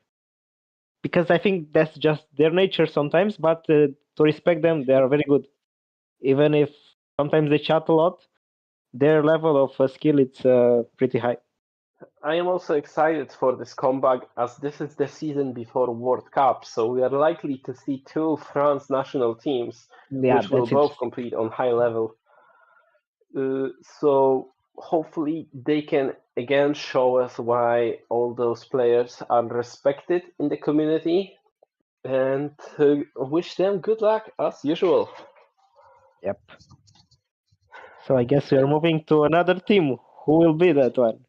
because I think that's just their nature sometimes. But to respect them, they are very good. Even if sometimes they chat a lot, their level of skill is pretty high. I am also excited for this comeback as this is the season before World Cup, so we are likely to see 2 France national teams, which will both compete on high level. So hopefully they can again show us why all those players are respected in the community, and wish them good luck as usual. Yep. So I guess we are moving to another team. Who will be that one?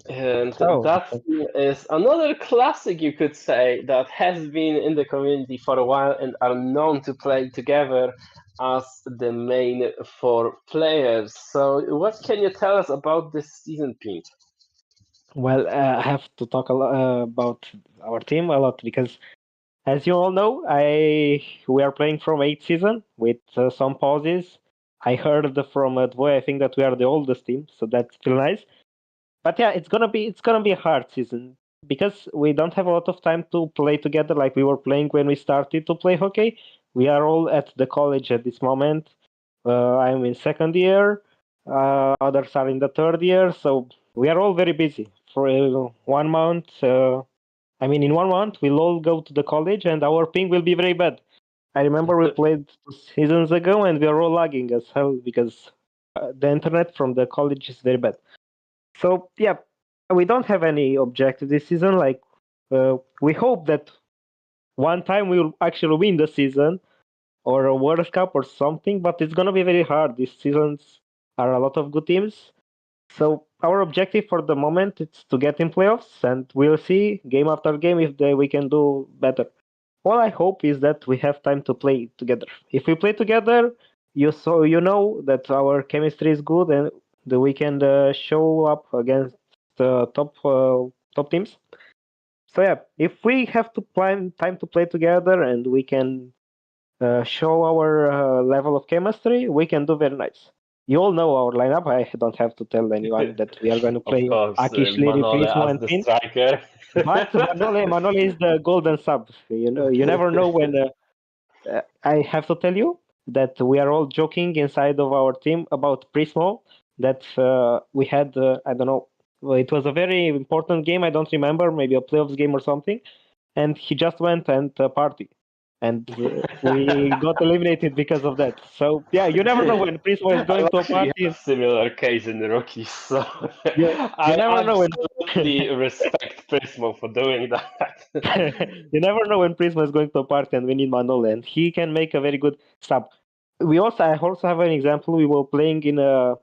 And that is another classic, you could say, that has been in the community for a while and are known to play together as the main 4 players. So what can you tell us about this season, Pete? Well, I have to talk about our team a lot because, as you all know, we are playing from 8th season with some pauses. I heard from Dvoy, I think that we are the oldest team, so that's still nice. But yeah, it's gonna be a hard season because we don't have a lot of time to play together like we were playing when we started to play hockey. We are all at the college at this moment. I'm in 2nd year. Others are in the 3rd year, so we are all very busy. For 1 month, in 1 month we'll all go to the college and our ping will be very bad. I remember we played 2 seasons ago and we are all lagging as hell because the internet from the college is very bad. So yeah, we don't have any objective this season. Like we hope that one time we will actually win the season, or a World Cup or something, but it's gonna be very hard. These seasons are a lot of good teams. So our objective for the moment is to get in playoffs, and we'll see game after game if we can do better. All I hope is that we have time to play together. If we play together, you know that our chemistry is good and that we can show up against the top teams. So yeah, if we have to plan time to play together and we can show our level of chemistry, we can do very nice. You all know our lineup. I don't have to tell anyone that we are going to play Of course, Aki, Schleri, Manole Prismo, as and the Pin. striker. But Manole is the golden sub. You never know when. I have to tell you that we are all joking inside of our team about Prismo. That we had, I don't know, well, it was a very important game. I don't remember, maybe a playoffs game or something. And he just went and party. And we got eliminated because of that. So yeah, you never know when Prismo is going to a Luckily, party. you have similar case in the rookies, so You never know when absolutely respect Prismo for doing that. you never know when Prisma is going to a party and we need Manole, and he can make a very good sub. I also have an example. We were playing in a.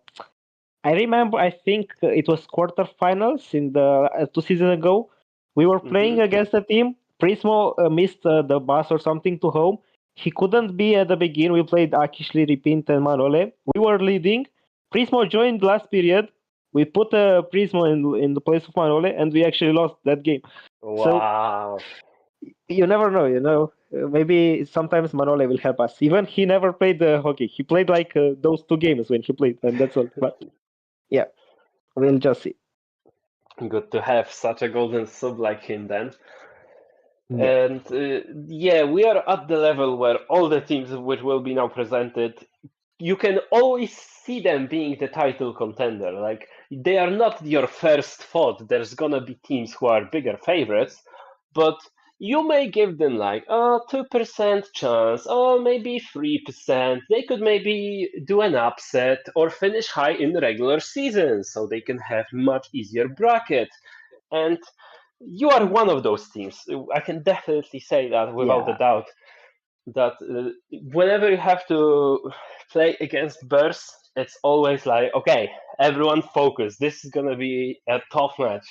I remember. I think it was quarterfinals in the 2 seasons ago. We were playing against a team. Prismo missed the bus or something to home. He couldn't be at the beginning. We played Akishli, Ripint, and Manole. We were leading. Prismo joined last period. We put Prismo in the place of Manole, and we actually lost that game. Wow. So you never know, maybe sometimes Manole will help us. Even he never played hockey. He played like those 2 games when he played, and that's all. But yeah, we'll just see. Good to have such a golden sub like him then. Yeah. And we are at the level where all the teams which will be now presented, you can always see them being the title contender. Like, they are not your first thought. There's gonna be teams who are bigger favorites, but you may give them like a 2% chance, or maybe 3%. They could maybe do an upset or finish high in the regular season, so they can have much easier bracket. And you are one of those teams. I can definitely say that without a doubt. That whenever you have to play against Bears, it's always like, okay, everyone focus. This is gonna be a tough match.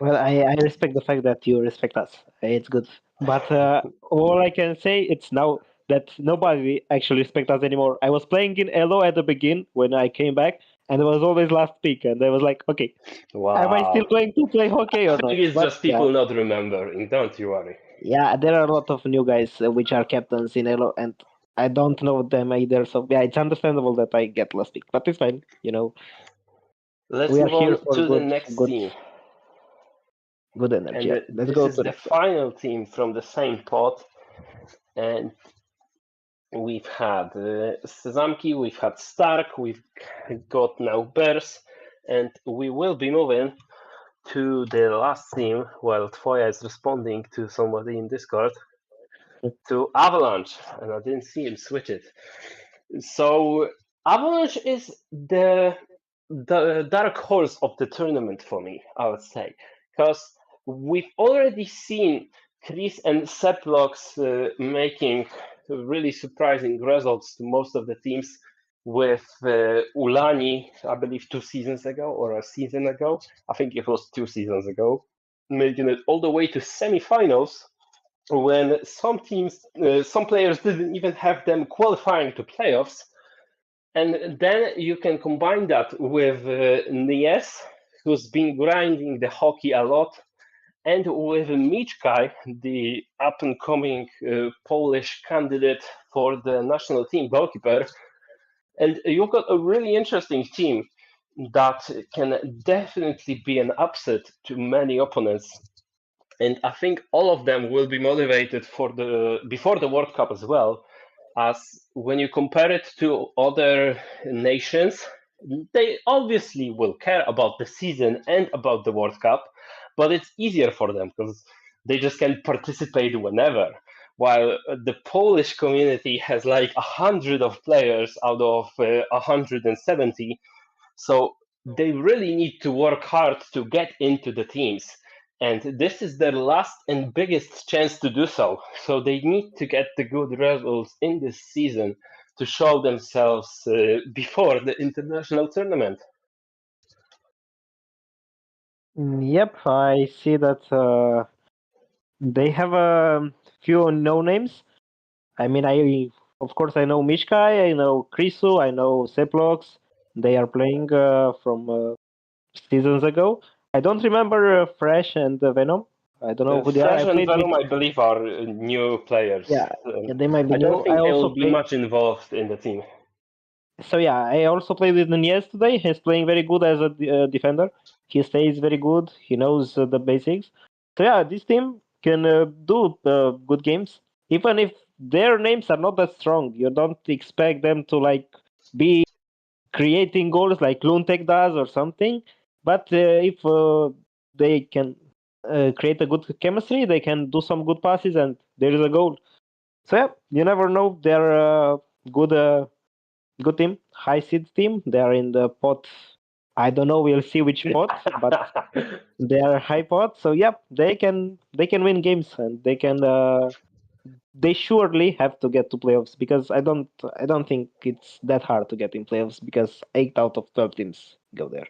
Well, I respect the fact that you respect us. It's good. But all I can say it's now that nobody actually respects us anymore. I was playing in Elo at the beginning when I came back, and it was always last pick, and I was like, okay, am I still going to play hockey or I not? think it's But, just people not remembering. Don't you worry. Yeah, there are a lot of new guys which are captains in Elo, and I don't know them either. So yeah, it's understandable that I get last pick, but it's fine. Let's we are move on here for to the next team. Good energy. And Let's this go is to the final team from the same pot. And we've had Sezamki, we've had Stark, we've got now Bears, and we will be moving to the last team while Tvoya is responding to somebody in Discord, to Avalanche, and I didn't see him switch it. So Avalanche is the dark horse of the tournament for me, I would say, because we've already seen Chris and Seplox making really surprising results to most of the teams with Ulani, I believe 2 seasons ago or a season ago. I think it was 2 seasons ago, making it all the way to semifinals when some teams, some players didn't even have them qualifying to playoffs. And then you can combine that with Nies, who's been grinding the hockey a lot, and with Michkaj, the up-and-coming Polish candidate for the national team goalkeeper. And you've got a really interesting team that can definitely be an upset to many opponents. And I think all of them will be motivated before the World Cup as well, as when you compare it to other nations, they obviously will care about the season and about the World Cup, but it's easier for them because they just can participate whenever. While the Polish community has like 100 of players out of 170, so they really need to work hard to get into the teams. And this is their last and biggest chance to do so. So they need to get the good results in this season to show themselves before the international tournament. Yep, I see that they have a few no names. I mean, of course I know Mishkai, I know Krisu, I know Seplox. They are playing from seasons ago. I don't remember Fresh and Venom. I don't know who they are. Fresh I and played with. Venom, I believe, are new players. Yeah, they might be I new. don't think I they also will be played. much involved in the team. So yeah, I also played with Nunez today. He's playing very good as a defender. He stays very good. He knows the basics. So yeah, this team can do good games, even if their names are not that strong. You don't expect them to like be creating goals like Luntek does or something. But if they can create a good chemistry, they can do some good passes, and there is a goal. So yeah, you never know. They're good. Good team, high seed team. They are in the pot. I don't know. We'll see which pot, but they are high pot. So yeah, they can win games, and they can. They surely have to get to playoffs because I don't think it's that hard to get in playoffs because 8 out of 12 teams go there.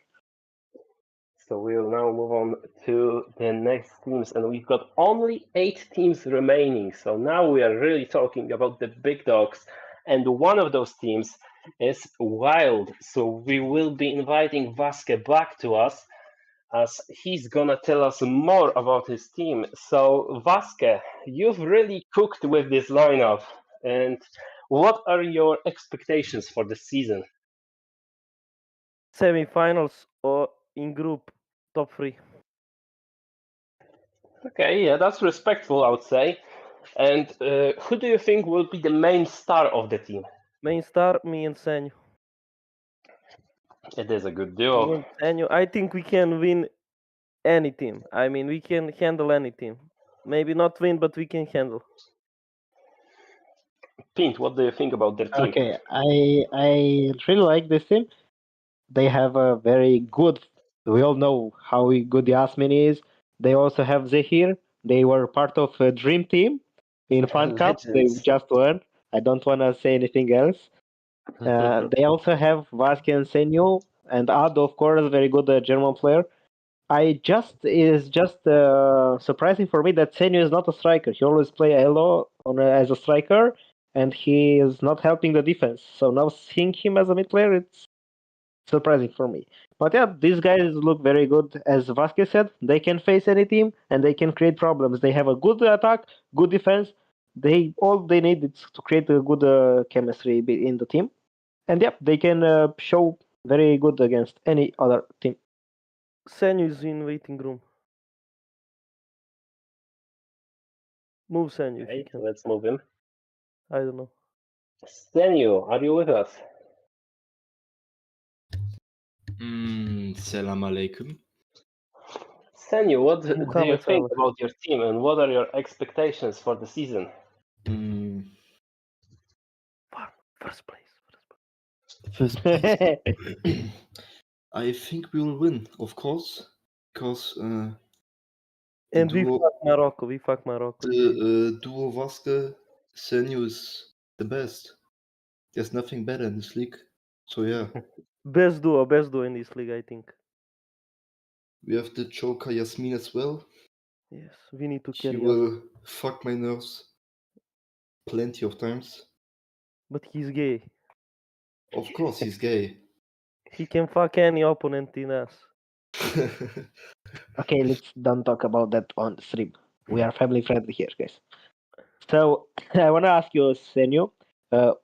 So we'll now move on to the next teams, and we've got only 8 teams remaining. So now we are really talking about the big dogs, and one of those teams is Wild. So we will be inviting Vasque back to us as he's gonna tell us more about his team. So Vasque, you've really cooked with this lineup, and what are your expectations for the season? Semi-finals or in group top 3. Okay, yeah, that's respectful, I would say. And who do you think will be the main star of the team? Main star, me and Senyu. It is a good Me duo. and Senyu. I think we can win any team. I mean, we can handle any team. Maybe not win, but we can handle. Pint, what do you think about their team? Okay, I really like this team. They have a very good. We all know how good Yasmin is. They also have Zehir. They were part of a dream team in Fan Cup. They Legends. just won. I don't want to say anything else. They also have Vasque and Senyu and Ado, of course, a very good German player. Is just surprising for me that Senyu is not a striker. He always play Elo as a striker, and he is not helping the defense. So now seeing him as a mid player, it's surprising for me. But yeah, these guys look very good. As Vasquez said, they can face any team and they can create problems. They have a good attack, good defense. All they need is to create a good chemistry in the team, and yeah, they can show very good against any other team. Senyu is in waiting room. Move Senyu if you Okay, can. let's move him. I don't know. Senyu, are you with us? Selam alaikum. Senyu, what do you Muhammad think Salah. about your team and what are your expectations for the season? First place. First, I think we will win, of course, because And we duo- fuck Morocco. We fuck Morocco. the duo Vasque Senyu is the best. There's nothing better in this league. So yeah, Best duo in this league, I think. we have the Joker Yasmin as well. Yes, we need to She carry us. will fuck my nerves plenty of times. But he's gay. Of course, he's gay. He can fuck any opponent in us. Okay, let's don't talk about that on stream. We are family friendly here, guys. So I want to ask you, Senyu,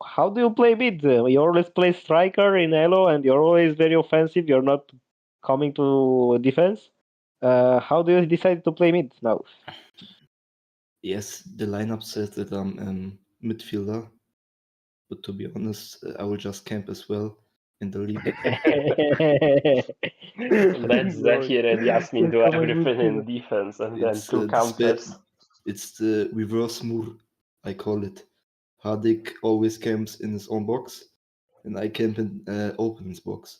how do you play mid? You always play striker in Elo, and you're always very offensive. You're not coming to defense. How do you decide to play mid now? Yes, the lineup says that I'm midfielder, but to be honest, I will just camp as well in the league. Let Zahir and Yasmin do Come on, everything in midfielder. defense and then It's two campers. it's the reverse Mur, I call it. Hardik always camps in his own box, and I camp in opponent's box.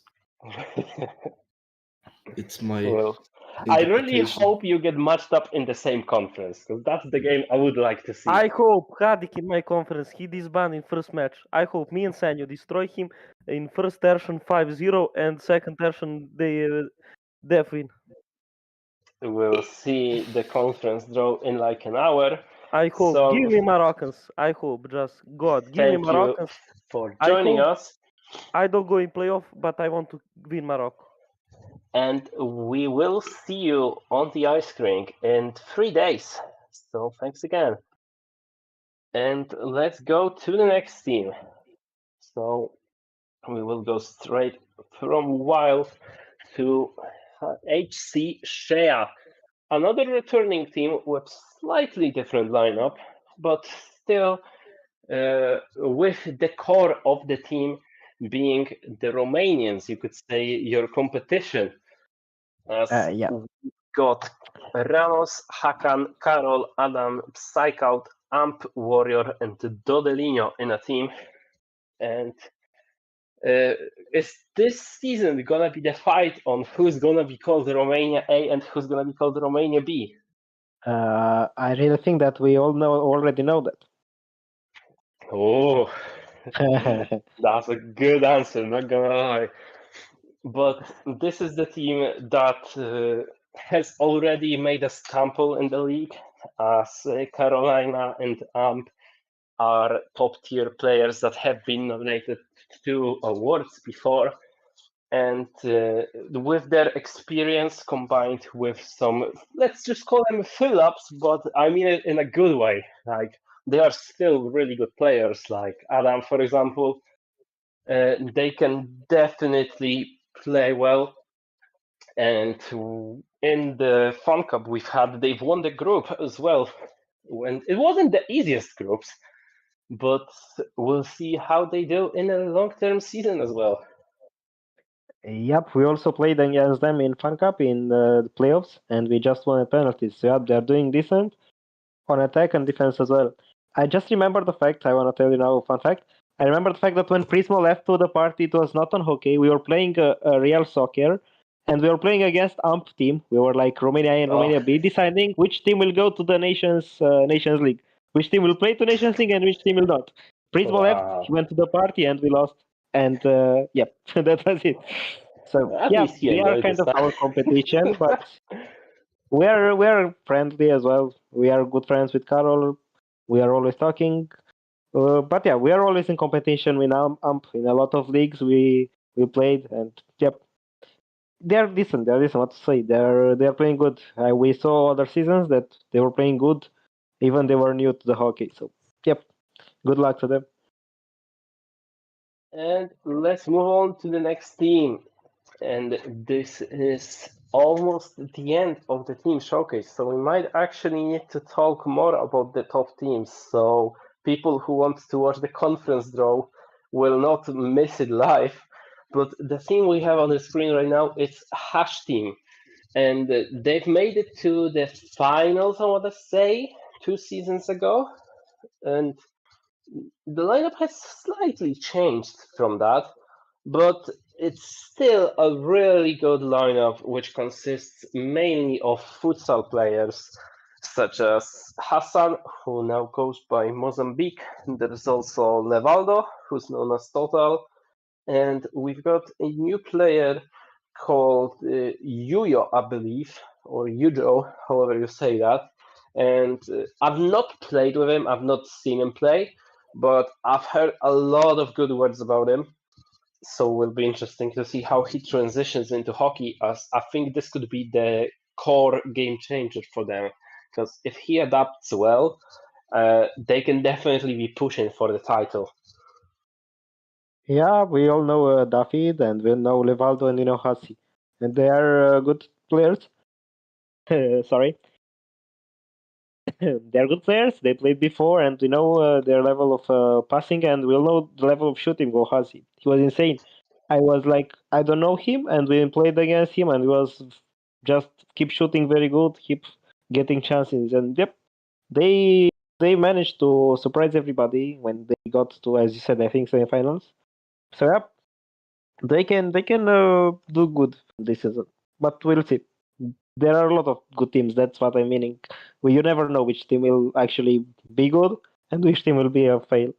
It's my Well, I really interpretation. hope you get matched up in the same conference, because that's the game I would like to see. I hope Hadik in my conference, he disbanded in first match. I hope me and Sanyo destroy him in first tertian 5-0 and second tertian they def win. We'll see the conference draw in like an hour. I hope. So, Give me Moroccans. I hope. Just God. Give me thank you Moroccans. for I joining hope- us. I don't go in playoff, but I want to win Morocco. And we will see you on the ice rink in 3 days. So thanks again. And let's go to the next team. So we will go straight from Wild to HSHL. Another returning team with slightly different lineup, but still with the core of the team being the Romanians, you could say your competition. As Yeah. we got Ramos, Hakan, Karol, Adam, Psychout, Amp, Warrior, and Dodelino in a team. And is this season gonna be the fight on who's gonna be called Romania A and who's gonna be called Romania B? I really think that we all already know that. Oh, that's a good answer, not gonna lie. But this is the team that has already made a stumble in the league, as Carolina and Amp are top tier players that have been nominated to awards before. And with their experience combined with some, let's just call them fill ups, but I mean it in a good way. Like, they are still really good players, like Adam, for example. They can definitely play well. And in the Fun Cup we've had, they've won the group as well. When it wasn't the easiest groups, but we'll see how they do in a long-term season as well. Yep, we also played against them in Fun Cup in the playoffs, and we just won a penalties. So yep, they're doing decent on attack and defense as well. I just remember the fact, I want to tell you now a fun fact. I remember the fact that when Prismo left to the party, it was not on hockey. We were playing a real soccer, and we were playing against AMP team. We were like Romania A and Romania B, deciding which team will go to the Nations League, which team will play to Nations League, and which team will not. Prismo left, he went to the party, and we lost. And yep, that was it. So At yeah, least he they are enjoyed kind this of our competition, but we're friendly as well. We are good friends with Karol. We are always talking. But yeah, we are always in competition with AMP in a lot of leagues. We played, and yep, they're decent. They're decent. What to say? They're playing good. We saw other seasons that they were playing good, even they were new to the hockey. So yep, good luck to them. And let's move on to the next team. And this is almost the end of the team showcase. So we might actually need to talk more about the top teams. So people who want to watch the conference draw will not miss it live. But the team we have on the screen right now is Hash Team. And they've made it to the finals, I want to say, 2 seasons ago. And the lineup has slightly changed from that, but it's still a really good lineup, which consists mainly of futsal players such as Hassan, who now goes by Mozambique. There's also Levaldo, who's known as Total, and we've got a new player called Yuyo, I believe, or Yujo, however you say that. And I've not played with him, I've not seen him play, but I've heard a lot of good words about him. So it will be interesting to see how he transitions into hockey, as I think this could be the core game changer for them. Because if he adapts well, they can definitely be pushing for the title. Yeah, we all know David, and we know Levaldo, and Hassi, and they are good players. Sorry. They're good players. They played before, and we know their level of passing, and we'll know the level of shooting of Hassi. He was insane. I was like, I don't know him, and we played against him, and he was just keep shooting very good, keep getting chances, and yep, they managed to surprise everybody when they got to, as you said, I think semifinals. So yep, they can do good this season, but we'll see. there are a lot of good teams. That's what I'm meaning. Well, you never know which team will actually be good and which team will be a fail.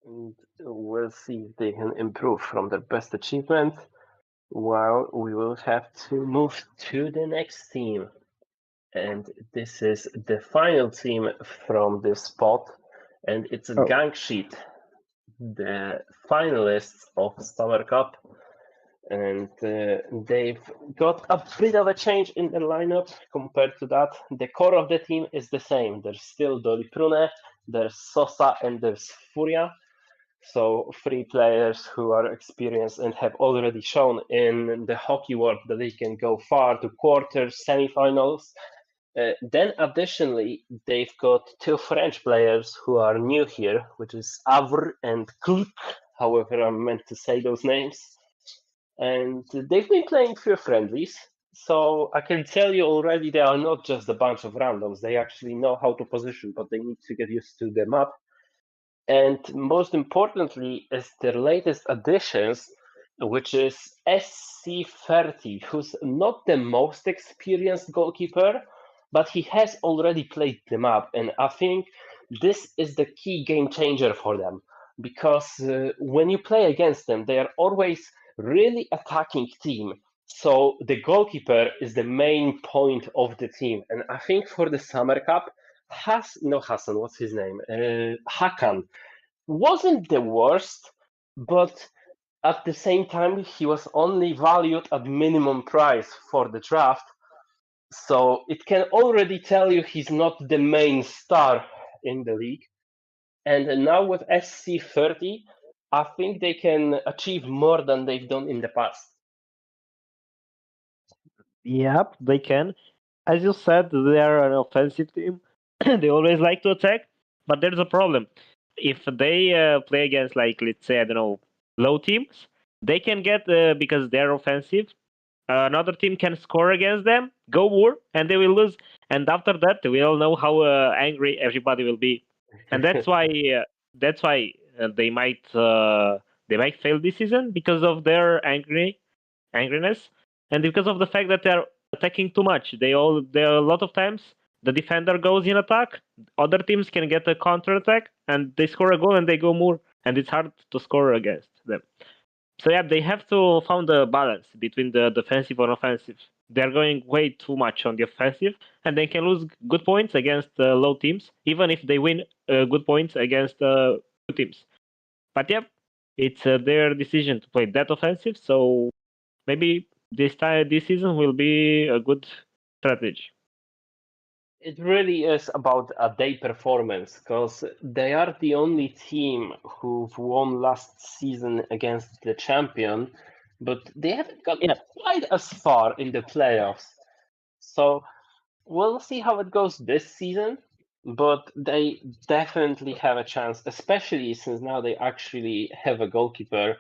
And we'll see if they can improve from their best achievement. While we will have to move to the next team. And this is the final team from this spot. And it's Oh. Gang Sheet, the finalists of Summer Cup. And they've got a bit of a change in the lineup compared to that. The core of the team is the same. There's still Doli Prune, there's Sosa, and there's Furia. So 3 players who are experienced and have already shown in the hockey world that they can go far to quarters, semifinals. Then additionally, they've got 2 French players who are new here, which is Avr and Kluk, however I'm meant to say those names. And they've been playing few friendlies, so I can tell you already they are not just a bunch of randoms. They actually know how to position, but they need to get used to the map. And most importantly is their latest additions, which is SC30, who's not the most experienced goalkeeper, but he has already played the map. And I think this is the key game changer for them, because when you play against them, they are always really attacking team. So the goalkeeper is the main point of the team. And I think for the Summer Cup, what's his name? Hakan wasn't the worst, but at the same time, he was only valued at minimum price for the draft. So it can already tell you he's not the main star in the league. And now with SC30, I think they can achieve more than they've done in the past. Yep, they can. As you said, they are an offensive team. They always like to attack, but there's a problem. If they play against, like, let's say, I don't know, low teams, they can get, because they're offensive, another team can score against them, go more, and they will lose. And after that, we all know how angry everybody will be. And that's why they might fail this season because of their angriness, and because of the fact that they're attacking too much. There are a lot of times the defender goes in attack, other teams can get a counter attack, and they score a goal and they go more, and it's hard to score against them. So yeah, they have to find a balance between the defensive and offensive. They're going way too much on the offensive, and they can lose good points against low teams, even if they win good points against good teams. But yeah, it's their decision to play that offensive. So maybe this season will be a good strategy. It really is about a day performance, because they are the only team who've won last season against the champion, but they haven't got quite as far in the playoffs. So we'll see how it goes this season, but they definitely have a chance, especially since now they actually have a goalkeeper,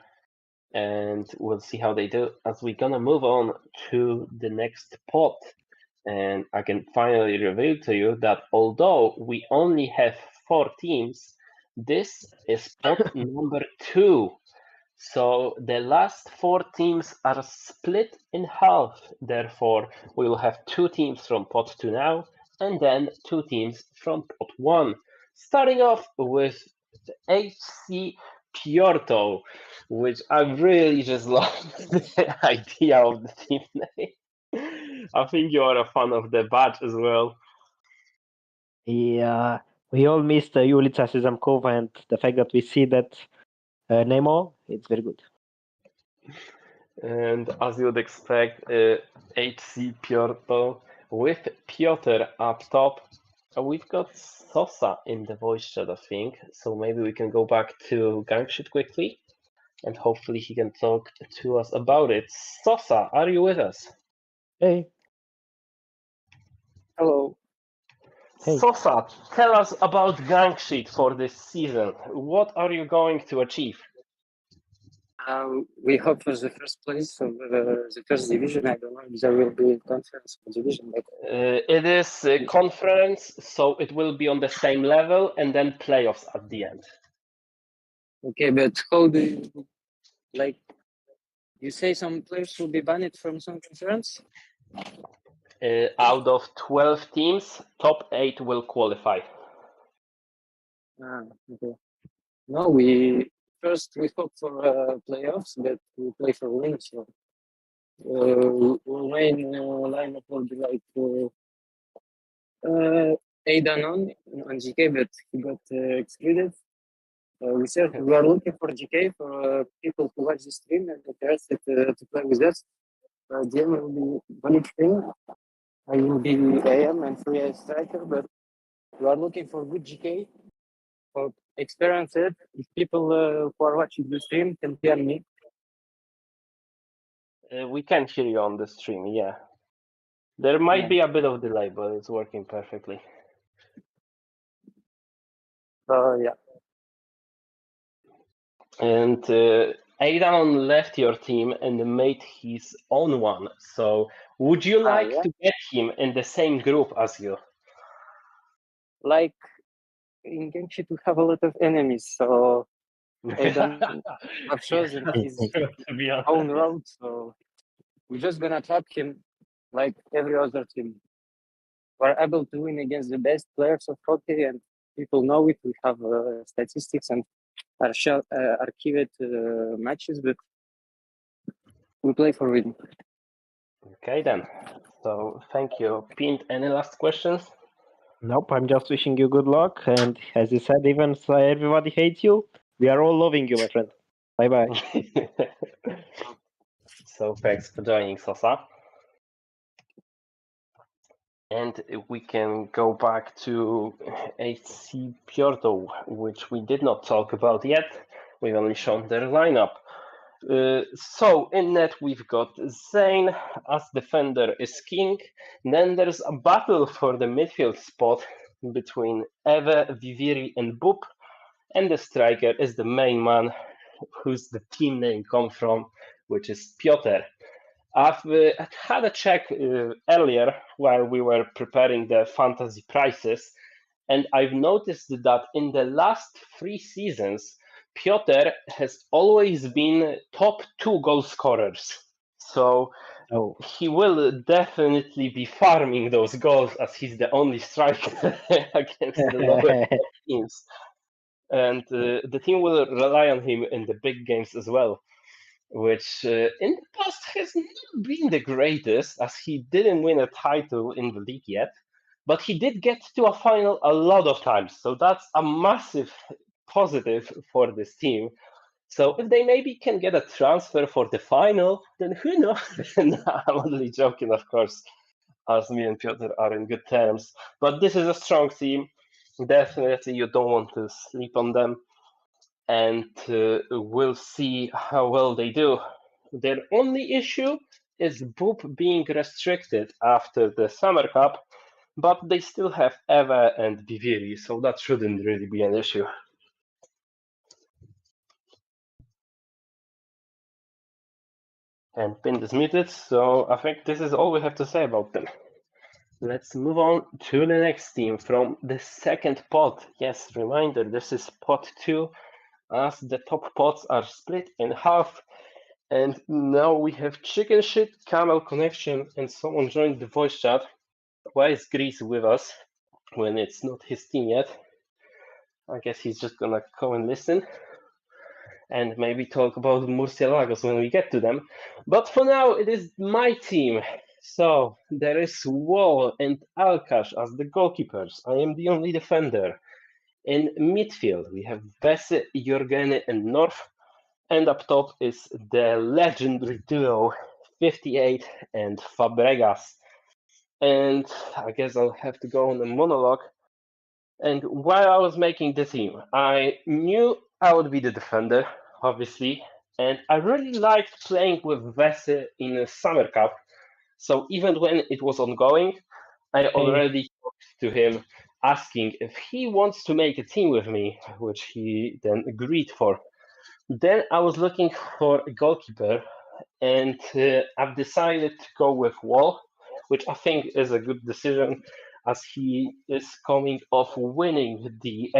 and we'll see how they do as we're gonna move on to the next pot. And I can finally reveal to you that although we only have 4 teams, this is pot number 2. So the last 4 teams are split in half. Therefore, we will have 2 teams from pot 2 now, and then 2 teams from pot 1. Starting off with HC Piorto, which I really just love the idea of the team name. I think you are a fan of the badge as well. Yeah, we all missed Ulica Sezamkova, and the fact that we see that Nemo, it's very good. And as you would expect, HC Piorto with Piotr up top. We've got Sosa in the voice chat, I think. So maybe we can go back to Gangshit quickly, and hopefully he can talk to us about it. Sosa, are you with us? Hey. Hello. Hey. Sosa, tell us about Gangsheet for this season. What are you going to achieve? We hope for the first place of the first division. I don't know if there will be conference or division. But... it is a conference, so it will be on the same level, and then playoffs at the end. Okay, but how do you, like, You say some players will be banned from some conference? Out of 12 teams, top 8 will qualify. Ah, okay. No, we hope for playoffs, but we play for wins. So our main lineup will be like Aidan on GK, but he got excluded. We are looking for GK for people who watch the stream and interested to play with us. DM will be valid thing. I will be AM and free as striker, but we are looking for good GK for experience it. If people who are watching the stream can hear me. We can hear you on the stream, yeah. There might be a bit of delay, but it's working perfectly. Yeah. And Aidan left your team and made his own one. So would you like to get him in the same group as you? Like in Genshin to have a lot of enemies, so Aidan have chosen his own route, so we're just gonna trap him like every other team. We're able to win against the best players of hockey, and people know it. We have statistics and archived matches, but we play for winning. Okay then. So thank you. Pint, any last questions? Nope, I'm just wishing you good luck. And as you said, even if everybody hates you, we are all loving you, my friend. Bye bye. So thanks for joining, Sosa. And we can go back to HC Piotr, which we did not talk about yet. We've only shown their lineup. So in net we've got Zane as defender is king. Then there's a battle for the midfield spot between Eve, Viviri and Boop. And the striker is the main man whose the team name comes from, which is Piotr. I've had a check earlier while we were preparing the fantasy prices, and I've noticed that in the last 3 seasons, Piotr has always been top 2 goal scorers. So he will definitely be farming those goals as he's the only striker against the lower teams. And the team will rely on him in the big games as well, which in the past has not been the greatest, as he didn't win a title in the league yet, but he did get to a final a lot of times, so that's a massive positive for this team. So if they maybe can get a transfer for the final, then who knows? No, I'm only joking, of course, as me and Piotr are in good terms. But this is a strong team. Definitely you don't want to sleep on them. And we'll see how well they do. Their only issue is Boop being restricted after the Summer Cup, but they still have Eva and Viviri, so that shouldn't really be an issue. And Pin is muted, so I think this is all we have to say about them. Let's move on to the next team from the second pot. Yes, reminder, this is pot 2, as the top pots are split in half. And now we have Chicken Shit, Camel Connection, and someone joined the voice chat. Why is Grease with us when it's not his team yet? I guess he's just gonna come and listen and maybe talk about Murciélagos when we get to them. But for now, it is my team. So there is Wall and Alkash as the goalkeepers. I am the only defender. In midfield, we have Besse, Jorgene, and North. And up top is the legendary duo 58 and Fabregas. And I guess I'll have to go on a monologue. And while I was making the team, I knew I would be the defender, obviously. And I really liked playing with Vese in the Summer Cup. So even when it was ongoing, I already talked to him asking if he wants to make a team with me, which he then agreed for. Then I was looking for a goalkeeper, and I've decided to go with Wall, which I think is a good decision, as he is coming off winning the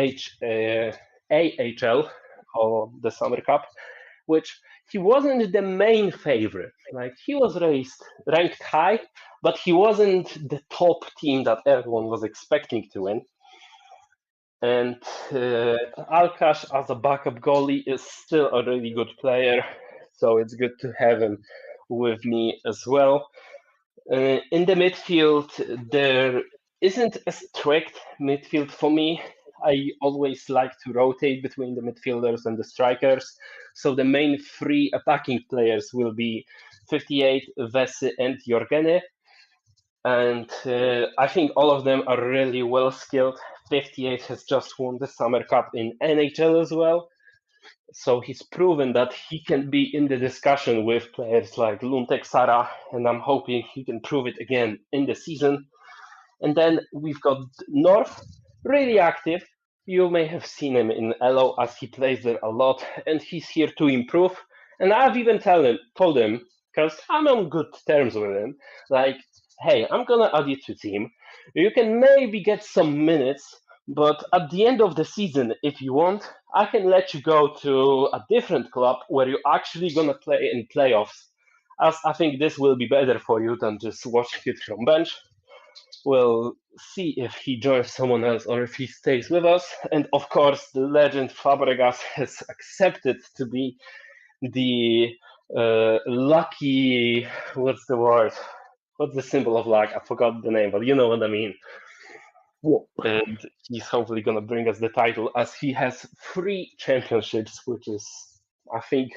AHL or the Summer Cup, which he wasn't the main favorite. Like, he was ranked high, but he wasn't the top team that everyone was expecting to win. And Alkash as a backup goalie is still a really good player, so it's good to have him with me as well. In the midfield, there isn't a strict midfield for me. I always like to rotate between the midfielders and the strikers. So the main three attacking players will be 58, Vesi, and Jorgene. And I think all of them are really well skilled. 58 has just won the Summer Cup in NHL as well. So he's proven that he can be in the discussion with players like Luntek Sara, and I'm hoping he can prove it again in the season. And then we've got North, really active. You may have seen him in LO as he plays there a lot, and he's here to improve. And I've even told him, because I'm on good terms with him, like, hey, I'm gonna add you to team. You can maybe get some minutes, but at the end of the season, if you want, I can let you go to a different club where you're actually gonna play in playoffs. As I think this will be better for you than just watching it from bench. We'll see if he joins someone else or if he stays with us. And of course, the legend Fabregas has accepted to be the lucky. What's the word? What's the symbol of luck? I forgot the name, but you know what I mean. And he's hopefully going to bring us the title, as he has 3 championships, which is, I think,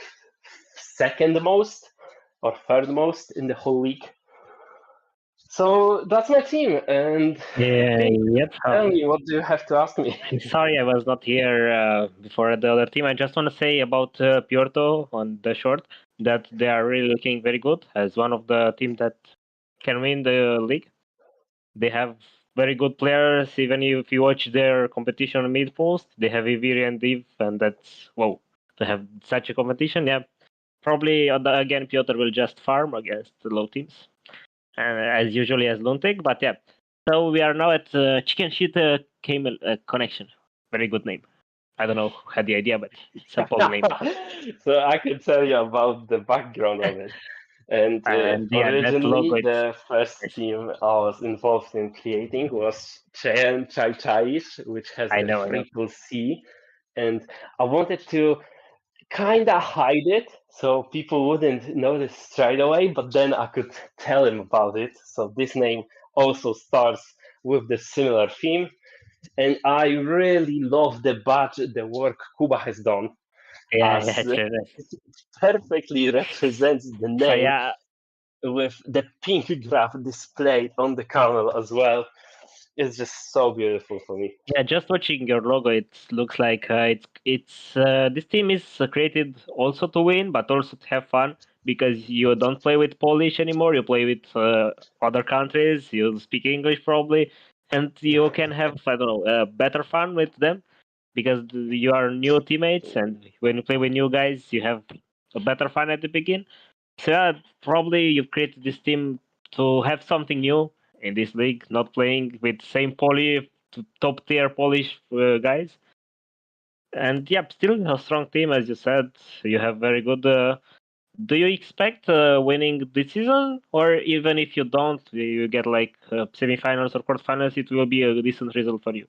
second most or third most in the whole league. So that's my team. And Yep. tell me, what do you have to ask me? Sorry, I was not here before the other team. I just want to say about Piorto on the short that they are really looking very good as one of the teams that can win the league. They have very good players. Even if you watch their competition on mid post, they have Iviri and Div, and that's wow. To have such a competition, yeah. Probably again, Piotr will just farm against the low teams, as usually as Luntek. But yeah, so we are now at Chicken Shit Camel Connection. Very good name. I don't know who had the idea, but it's a fun name. So I can tell you about the background of it. And yeah, originally, the first team I was involved in creating was Cheyenne Chai Chaish, which has the triple C. And I wanted to kind of hide it so people wouldn't notice straight away, but then I could tell him about it. So this name also starts with the similar theme. And I really love the work Kuba has done. It perfectly represents the name with the pink graph displayed on the camel as well. It's just so beautiful for me. Yeah, just watching your logo, it looks like it's this team is created also to win, but also to have fun, because you don't play with Polish anymore. You play with other countries. You speak English probably, and you can have better fun with them, because you are new teammates, and when you play with new guys, you have a better fun at the beginning. So yeah, probably you've created this team to have something new in this league, not playing with same top tier Polish guys. And yeah, still a strong team, as you said. You have very good. Do you expect winning this season, or even if you don't, you get like semifinals or quarterfinals, it will be a decent result for you?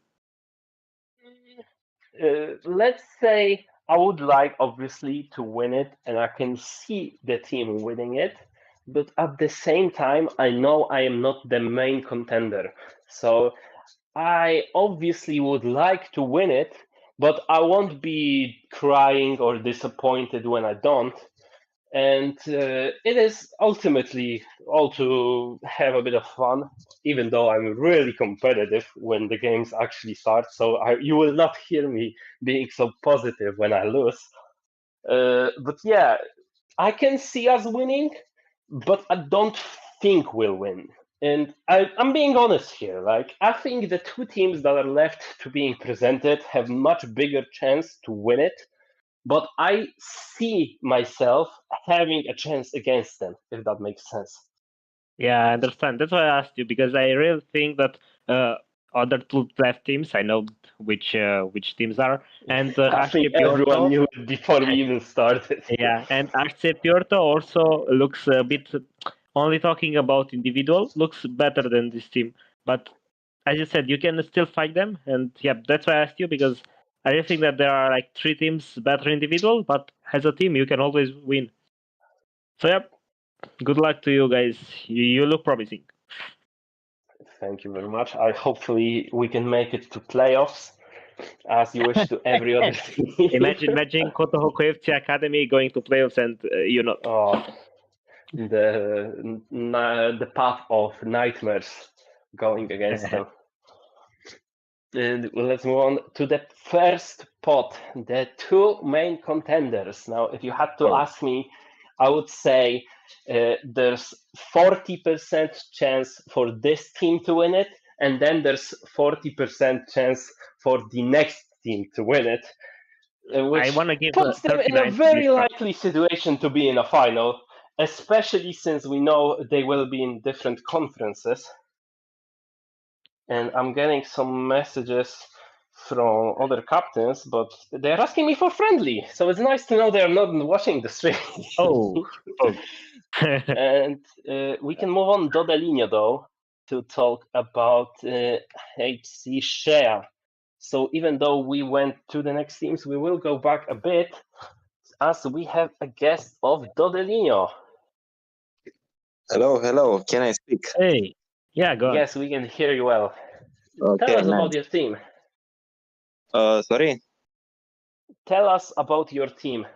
Let's say I would like, obviously, to win it, and I can see the team winning it. But at the same time, I know I am not the main contender. So I obviously would like to win it, but I won't be crying or disappointed when I don't. And it is ultimately all to have a bit of fun, even though I'm really competitive when the games actually start. So you will not hear me being so positive when I lose. But yeah, I can see us winning, but I don't think we'll win. And I'm being honest here. Like, I think the 2 teams that are left to being presented have much bigger chance to win it. But I see myself having a chance against them, if that makes sense. Yeah, I understand. That's why I asked you, because I really think that other two left teams. I know which teams are. And I think everyone knew it before we even started. Yeah, and HC Porto also looks a bit. Only talking about individual looks better than this team, but as you said, you can still fight them, and yeah, that's why I asked you because I really think that there are like 3 teams better individual, but as a team you can always win. So yeah, good luck to you guys. You look promising. Thank you very much. Hopefully we can make it to playoffs, as you wish to every other team. Imagine Kotohoko FC Academy going to playoffs and you know. Oh, the path of nightmares going against them. And let's move on to the first pot, the 2 main contenders. Now, if you had to ask me, I would say there's 40% chance for this team to win it, and then there's 40% chance for the next team to win it, which I want to give puts them in a 39 very likely situation to be in a final, especially since we know they will be in different conferences. And I'm getting some messages from other captains, but they're asking me for friendly. So it's nice to know they're not watching the stream. Oh. And we can move on Dodelinho, though, to talk about HSHL. So even though we went to the next teams, we will go back a bit as we have a guest of Dodelinho. Hello. Can I speak? Hey. Yeah, go on. Yes, we can hear you well. Okay, Tell us nice. about your team. Sorry? Tell us about your team.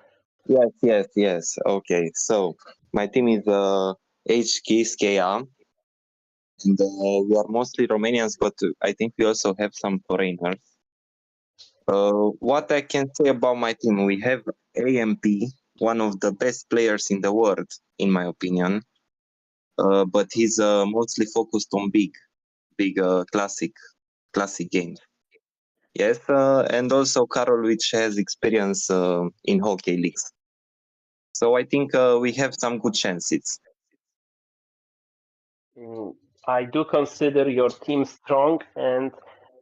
Yes. Okay, so my team is HKSKA, and we are mostly Romanians, but I think we also have some foreigners. What I can say about my team, we have AMP, one of the best players in the world, in my opinion, but he's mostly focused on big classic games. Yes, and also Karol, which has experience in hockey leagues. So I think we have some good chances. I do consider your team strong, and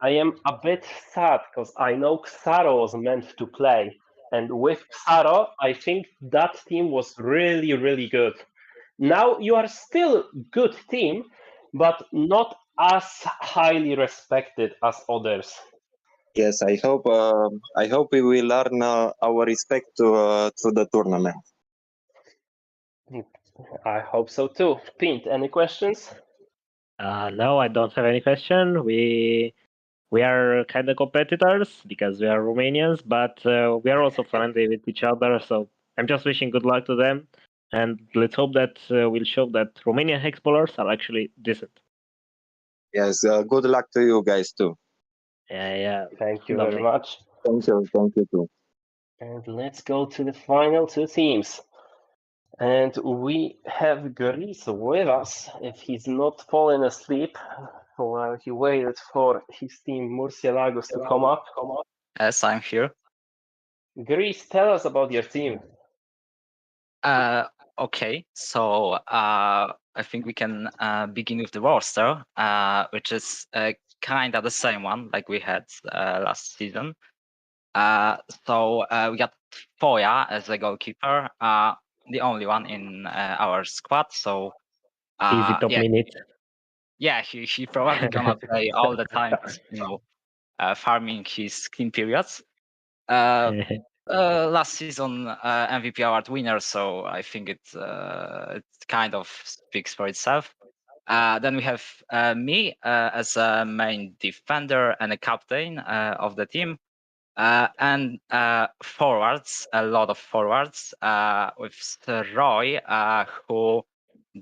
I am a bit sad because I know Xaro was meant to play. And with Xaro, I think that team was really, really good. Now you are still good team, but not as highly respected as others. Yes, I hope we will earn our respect through the tournament. I hope so too. Pint, any questions? No, I don't have any question. We are kind of competitors because we are Romanians, but we are also friendly with each other. So I'm just wishing good luck to them, and let's hope that we'll show that Romanian hex bowlers are actually decent. Yes, good luck to you guys too. Yeah. Thank you very much. Thank you too. And let's go to the final 2 teams. And we have Greece with us, if he's not fallen asleep while he waited for his team Murcielagos to come up. Yes, I'm here. Greece, tell us about your team. Okay, so I think we can begin with the roster, which is kind of the same one like we had last season. So we got Foya as a goalkeeper, the only one in our squad. So easy top minute. Yeah, he probably gonna play all the time, farming his clean periods. Last season MVP award winner, so I think it kind of speaks for itself. Then we have me as a main defender and a captain of the team. And forwards, a lot of forwards, with Roy, who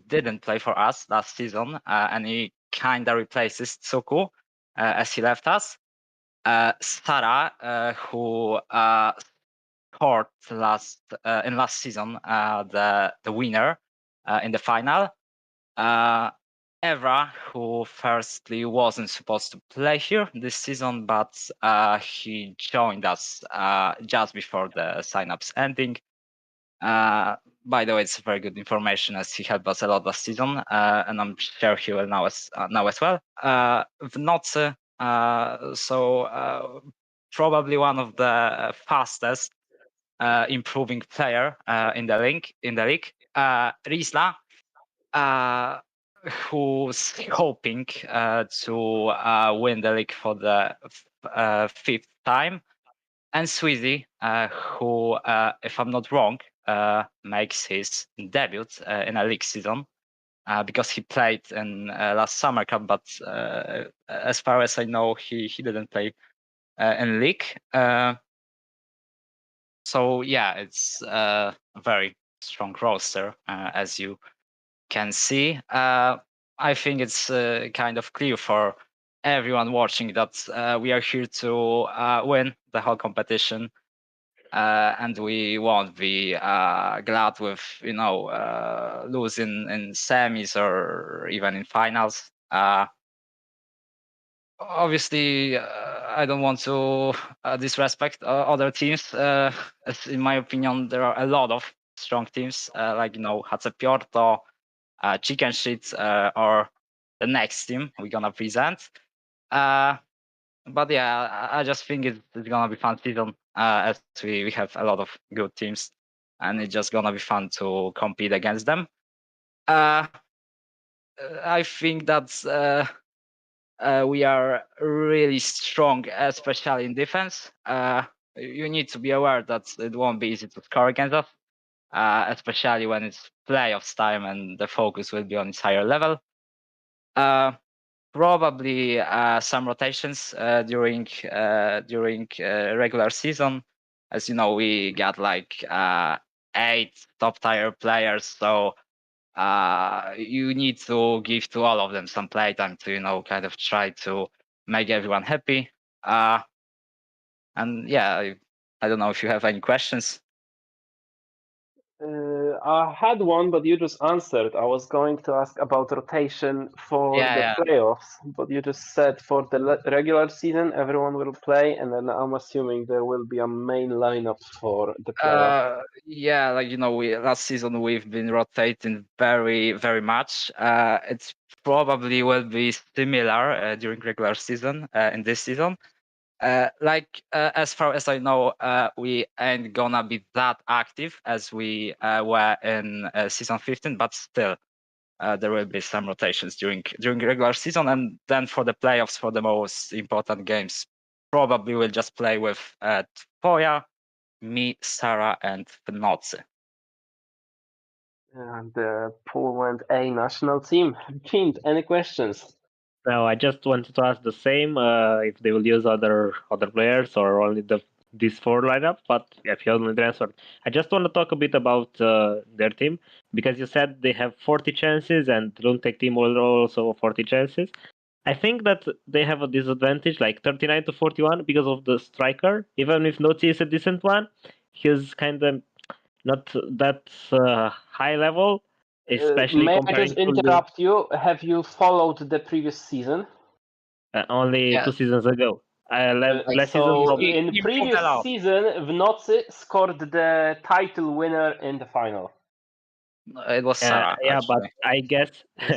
didn't play for us last season, and he kind of replaces Tsuku as he left us. Sarah, who scored last season the winner in the final. Evra, who firstly wasn't supposed to play here this season, but he joined us just before the sign-ups ending. By the way, it's very good information as he helped us a lot last season, and I'm sure he will now as well. Vnoce, So probably one of the fastest improving player in the league. Risla, who's hoping to win the league for the fifth time, and Sweezy, who, if I'm not wrong, makes his debut in a league season because he played in last summer cup, but as far as I know, he didn't play in league. So yeah, it's a very strong roster, as you can see. I think it's kind of clear for everyone watching that we are here to win the whole competition, and we won't be glad with losing in semis or even in finals. Obviously, I don't want to disrespect other teams. As in my opinion, there are a lot of strong teams like HC Piorto, Chicken Shit, or the next team we're gonna present. But yeah, I just think it's gonna be fun season as we have a lot of good teams, and it's just gonna be fun to compete against them. I think that we are really strong, especially in defense. You need to be aware that it won't be easy to score against us, especially when it's playoffs time and the focus will be on its higher level. Probably some rotations during regular season. As you know, we got like 8 top tier players, so you need to give to all of them some playtime to kind of try to make everyone happy. And yeah, I don't know if you have any questions. I had one, but you just answered. I was going to ask about rotation for the playoffs, but you just said for the regular season, everyone will play, and then I'm assuming there will be a main lineup for the playoffs. Yeah, like we last season we've been rotating very, very much. It probably will be similar during regular season in this season. As far as I know, we ain't gonna be that active as we were in season 15, but still, there will be some rotations during regular season, and then for the playoffs, for the most important games, probably we'll just play with Tvoja, me, Sarah, and Nocy. And the Poland A national team. Pint, any questions? No, I just wanted to ask the same if they will use other players or only this 4 lineup. But if you only answered, I just want to talk a bit about their team because you said they have 40 chances and Luntek team will also 40 chances. I think that they have a disadvantage, like 39 to 41, because of the striker. Even if Nocy is a decent one, he's kind of not that high level. Especially may I comparing just interrupt you? Have you followed the previous season? Only 2 seasons ago. Last season. In the previous season, Vnocy scored the title winner in the final. It was Sarah. Yeah, but I guess.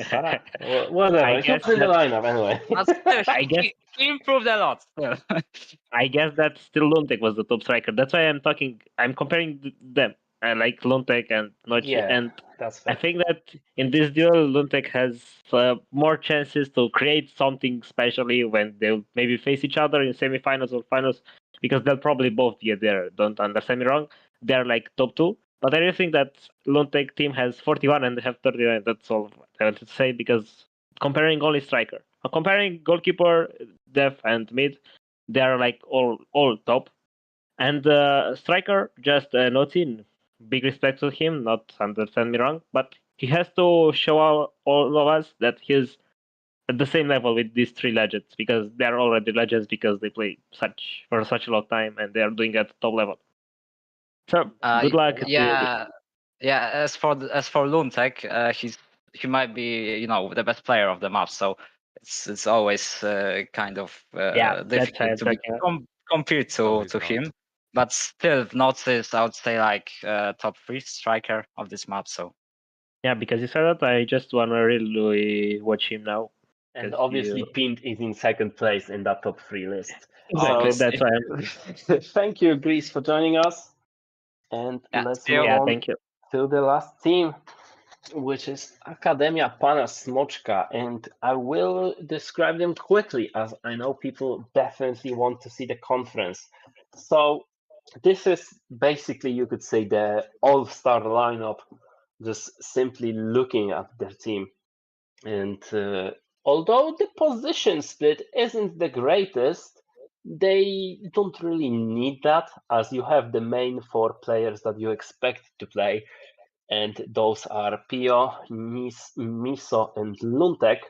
Sarah? Whatever. He was in the lineup anyway. He improved a lot. I guess that still Luntek was the top striker. That's why I'm comparing them. I like Luntek and Nocy, and that's fair. I think that in this duel, Luntek has more chances to create something, especially when they'll maybe face each other in semifinals or finals, because they'll probably both get there. Don't understand me wrong. They're like top 2. But I really think that Luntek team has 41 and they have 39. That's all I wanted to say, because comparing only striker. Comparing goalkeeper, def, and mid, they are like all top. And striker, just Nocy, big respect to him, not understand me wrong, but he has to show all of us that he's at the same level with these 3 legends, because they are already legends because they play for such a long time and they are doing at top level. So good luck. Yeah. As for Luntek, he might be the best player of the map, so it's always kind of difficult to be compared to him. But still, Nocy is, I would say, like top 3 striker of this map. So yeah, because you said that, I just wanna really watch him now. And 'cause obviously, you- Pint is in second place in that top 3 list. Exactly, So, that's why thank you, Greece, for joining us. And Yeah, let's see you. move yeah, on thank you. to the last team, which is Akademia Pana Smoczka. And I will describe them quickly, as I know people definitely want to see the conference. So this is basically, you could say, the all-star lineup, just simply looking at their team. And although the position split isn't the greatest, they don't really need that, as you have the main 4 players that you expect to play, and those are Pio, Miso, and Luntek.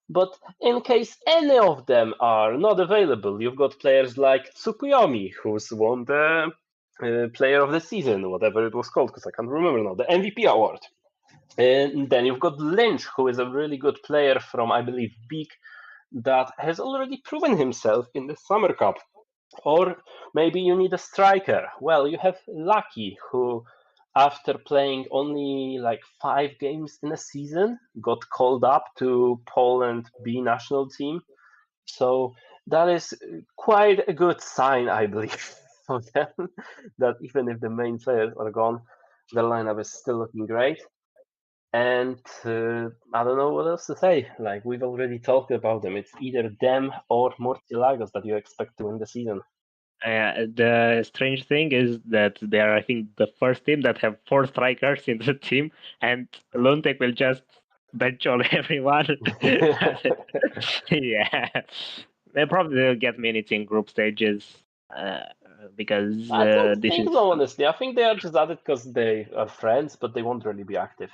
But in case any of them are not available, you've got players like Tsukuyomi, who's won the Player of the Season, whatever it was called, because I can't remember now, the MVP award. And then you've got Lynch, who is a really good player from, I believe, Beak, that has already proven himself in the Summer Cup. Or maybe you need a striker. Well, you have Lucky, who, after playing only like 5 games in a season, got called up to Poland B national team. So that is quite a good sign, I believe, for them, that even if the main players are gone, the lineup is still looking great. And I don't know what else to say. Like, we've already talked about them. It's either them or Murciélagos that you expect to win the season. The strange thing is that they are, I think, the first team that have 4 strikers in the team, and Luntek will just bench all everyone. Yeah, they probably will get minutes in group stages because I don't this think is. so, honestly. I think they are just at it because they are friends, but they won't really be active.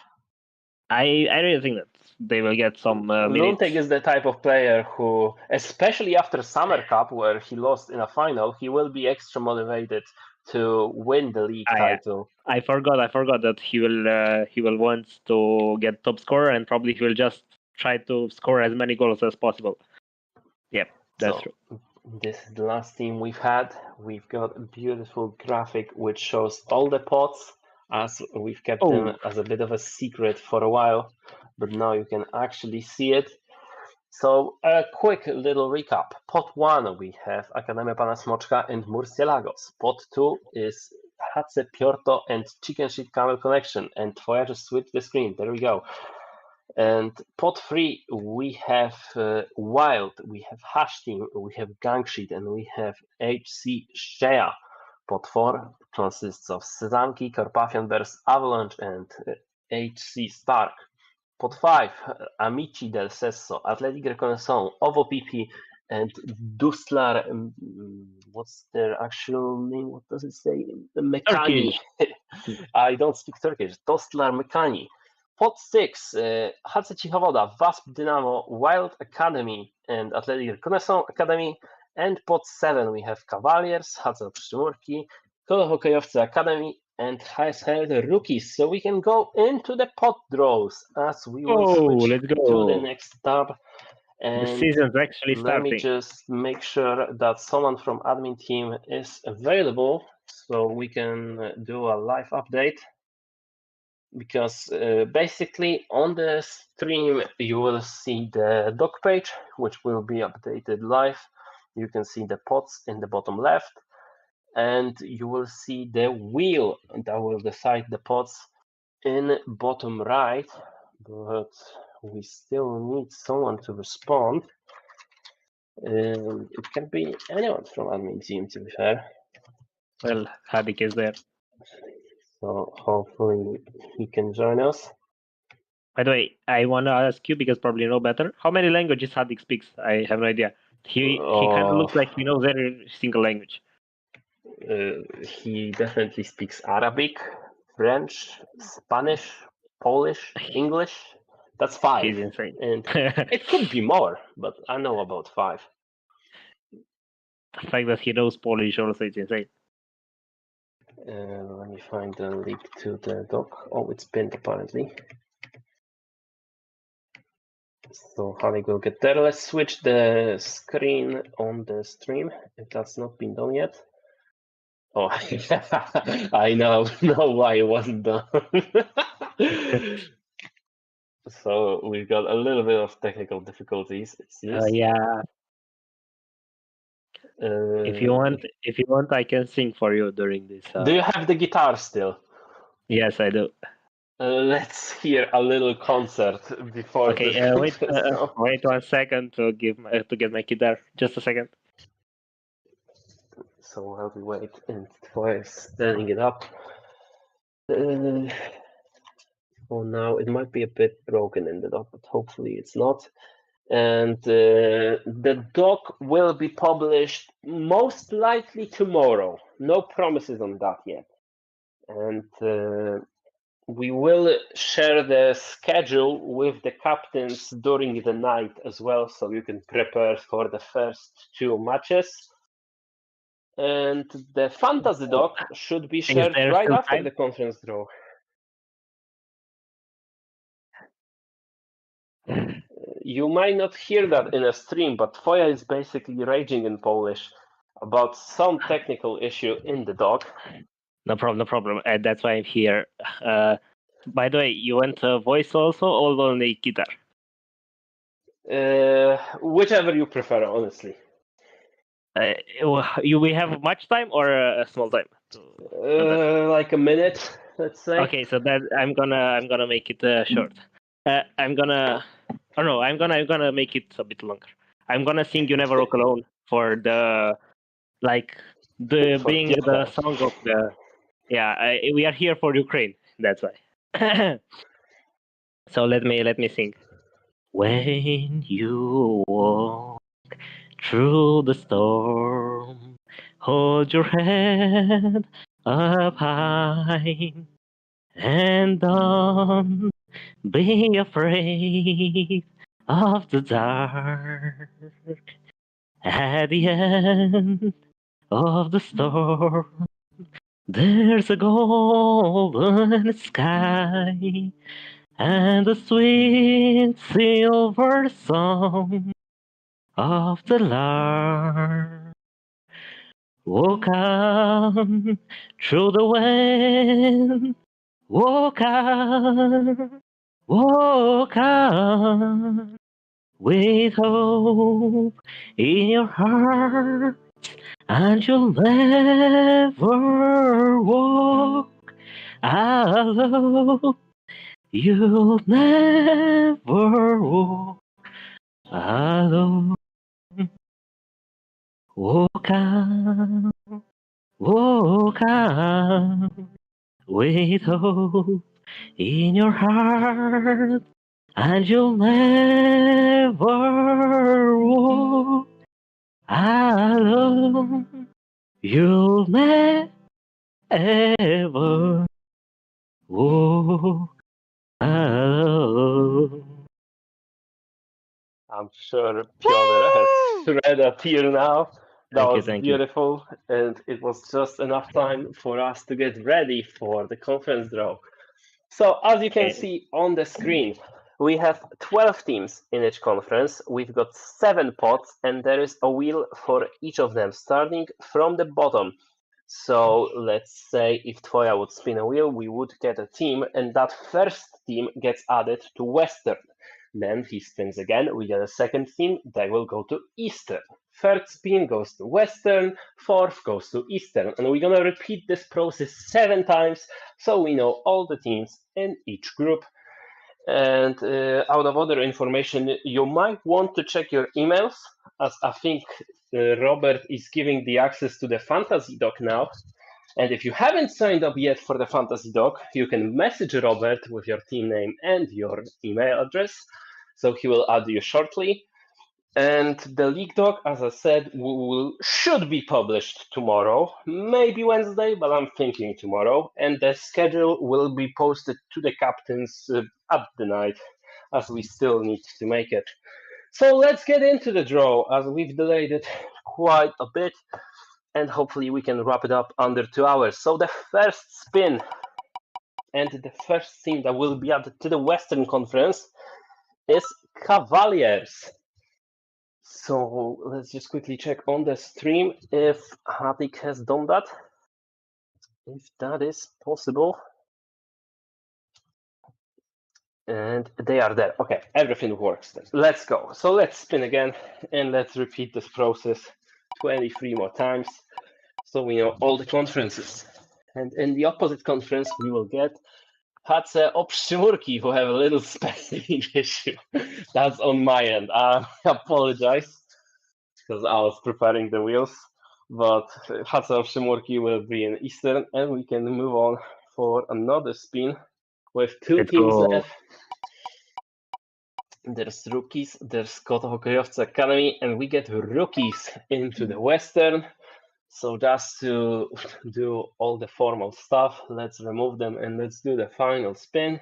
I really think that they will get some minutes. Luntek is the type of player who, especially after Summer Cup, where he lost in a final, he will be extra motivated to win the league title. I forgot that he will want to get top scorer, and probably he will just try to score as many goals as possible. Yep, that's true. This is the last team we've had. We've got a beautiful graphic which shows all the pots, as we've kept them as a bit of a secret for a while, but now you can actually see it. So a quick little recap. Pot 1, we have Akademia Pana Smoczka and Murciélagos. Pot 2 is HC Piorto and Chicken Shit Camel Connection. And Twoja just switched the screen. There we go. And pot 3, we have Wild, we have Hash Team, we have Gang Shit, and we have HSHL. Pot 4 consists of Sezamki, Carpathian Bears, Avalanche, and HC Stark. Pot 5, Amity Del Sol, Athletic Reconnaissance, Ovo PP, and Dustlar. What's their actual name? What does it say? Mekani. I don't speak Turkish. Dostlar Mekani. Pot 6, HC Cichowoda, Wasp Dynamo, Wild Academy, and Athletic Reconnaissance Academy. And pot 7, we have Cavaliers, HC Przymurki, Kolohokejowcy Academy, and HSHL Rookies. So we can go into the pot draws as we will switch let's go to the next tab. And the season's actually let me starting. just make sure that someone from admin team is available so we can do a live update. Because basically on the stream you will see the doc page, which will be updated live. You can see the pots in the bottom left, and you will see the wheel that will decide the pots in bottom right. But we still need someone to respond. It can be anyone from admin team, to be fair. Well, Hadik is there. So hopefully he can join us. By the way, I want to ask you, because probably you know better, how many languages Hadik speaks? I have no idea. He kind of looks like he knows every single language. He definitely speaks Arabic, French, Spanish, Polish, English. That's 5. He's insane. And it could be more, but I know about 5. The fact that he knows Polish also is insane. Let me find the link to the doc. Oh, it's pinned apparently. So Hanik will get there. Let's switch the screen on the stream if that's not been done yet. Oh, I know why it wasn't done. So we've got a little bit of technical difficulties, it seems. Yeah. If you want, I can sing for you during this. Do you have the guitar still? Yes, I do. Let's hear a little concert before. Okay, the wait 1 second to get my guitar. Just a second. So while we wait and Twoya standing it up. For now, it might be a bit broken in the dock, but hopefully it's not. And the doc will be published most likely tomorrow. No promises on that yet. And we will share the schedule with the captains during the night as well, so you can prepare for the first 2 matches. And the fantasy doc should be shared right after the conference draw. You might not hear that in a stream, but Twoya is basically raging in Polish about some technical issue in the dock. No problem, no problem. That's why I'm here. By the way, you want voice also or only guitar? Whichever you prefer, honestly. We have much time or a small time? Like a minute, let's say. Okay, so that I'm gonna make it short. I'm gonna make it a bit longer. I'm gonna sing "You Never Walk Alone" for the being the song of the. Yeah, we are here for Ukraine. That's why. So let me sing. When you walk through the storm, hold your head up high, and don't be afraid of the dark. At the end of the storm, there's a golden sky and a sweet silver song of the lark. Walk on through the wind, walk on, with hope in your heart, and you'll never walk alone. You'll never walk alone. Walk on, with hope in your heart, and you'll never walk alone. You'll never walk alone. I'm sure Piotr has thread a tear now. That was beautiful, and it was just enough time for us to get ready for the conference draw. So as you can see on the screen, we have 12 teams in each conference. We've got 7 pots, and there is a wheel for each of them, starting from the bottom. So let's say if Twoya would spin a wheel, we would get a team, and that first team gets added to Western. Then he spins again, we get a second team, they will go to Eastern. Third spin goes to Western, fourth goes to Eastern. And we're gonna repeat this process 7 times, so we know all the teams in each group. And out of other information, you might want to check your emails, as I think Robert is giving the access to the Fantasy Doc now. And if you haven't signed up yet for the Fantasy Doc, you can message Robert with your team name and your email address. So he will add you shortly. And the League Doc, as I said, should be published tomorrow, maybe Wednesday, but I'm thinking tomorrow. And the schedule will be posted to the captains at the night, as we still need to make it. So let's get into the draw, as we've delayed it quite a bit. And hopefully we can wrap it up under 2 hours. So the first spin and the first team that will be added to the Western Conference is Cavaliers. So let's just quickly check on the stream if Hatik has done that. If that is possible. And they are there. Okay, everything works then. Let's go. So let's spin again and let's repeat this process 23 more times so we know all the conferences. And in the opposite conference, we will get HC Opszymurki, who have a little spelling issue. That's on my end. I apologize because I was preparing the wheels. But HC Opszymurki will be in Eastern, and we can move on for another spin with two teams left. There's rookies, there's Koto Hokejowcy Academy, and we get rookies into the Western. So just to do all the formal stuff, let's remove them and let's do the final spin.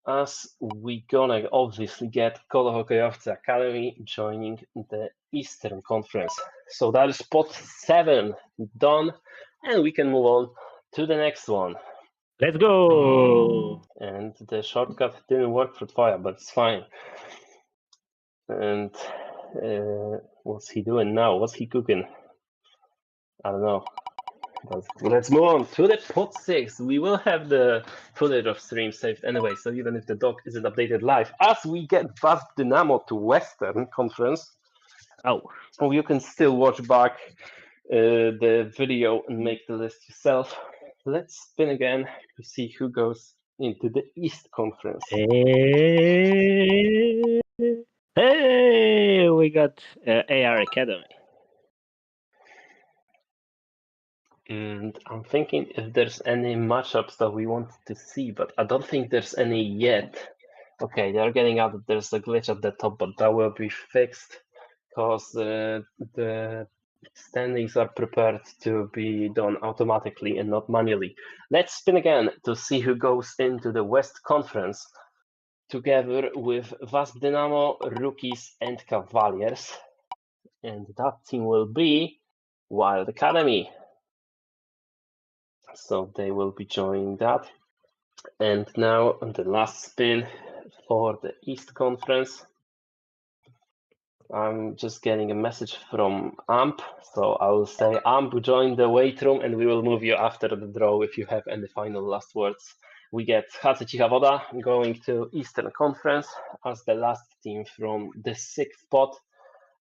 As we gonna obviously get Koto Hokejowcy Academy joining the Eastern Conference. So that is spot 7 done, and we can move on to the next one. Let's go! And the shortcut didn't work for Twoja, but it's fine. And what's he doing now? What's he cooking? I don't know. But let's move on to the pot 6. We will have the footage of stream saved anyway, so even if the doc isn't updated live, as we get Wasp Dynamo to Western Conference, you can still watch back the video and make the list yourself. Let's spin again to see who goes into the East Conference. Hey, we got AR Academy. And I'm thinking if there's any matchups that we want to see, but I don't think there's any yet. Okay, they're getting out that there's a glitch at the top, but that will be fixed because the standings are prepared to be done automatically and not manually. Let's spin again to see who goes into the West Conference together with Wasp Dynamo, Rookies, and Cavaliers. And that team will be Wild Academy. So they will be joining that. And now on the last spin for the East Conference. I'm just getting a message from AMP. So I will say, AMP, join the weight room and we will move you after the draw if you have any final last words. We get HC Cicha Woda going to Eastern Conference as the last team from the 6th pot.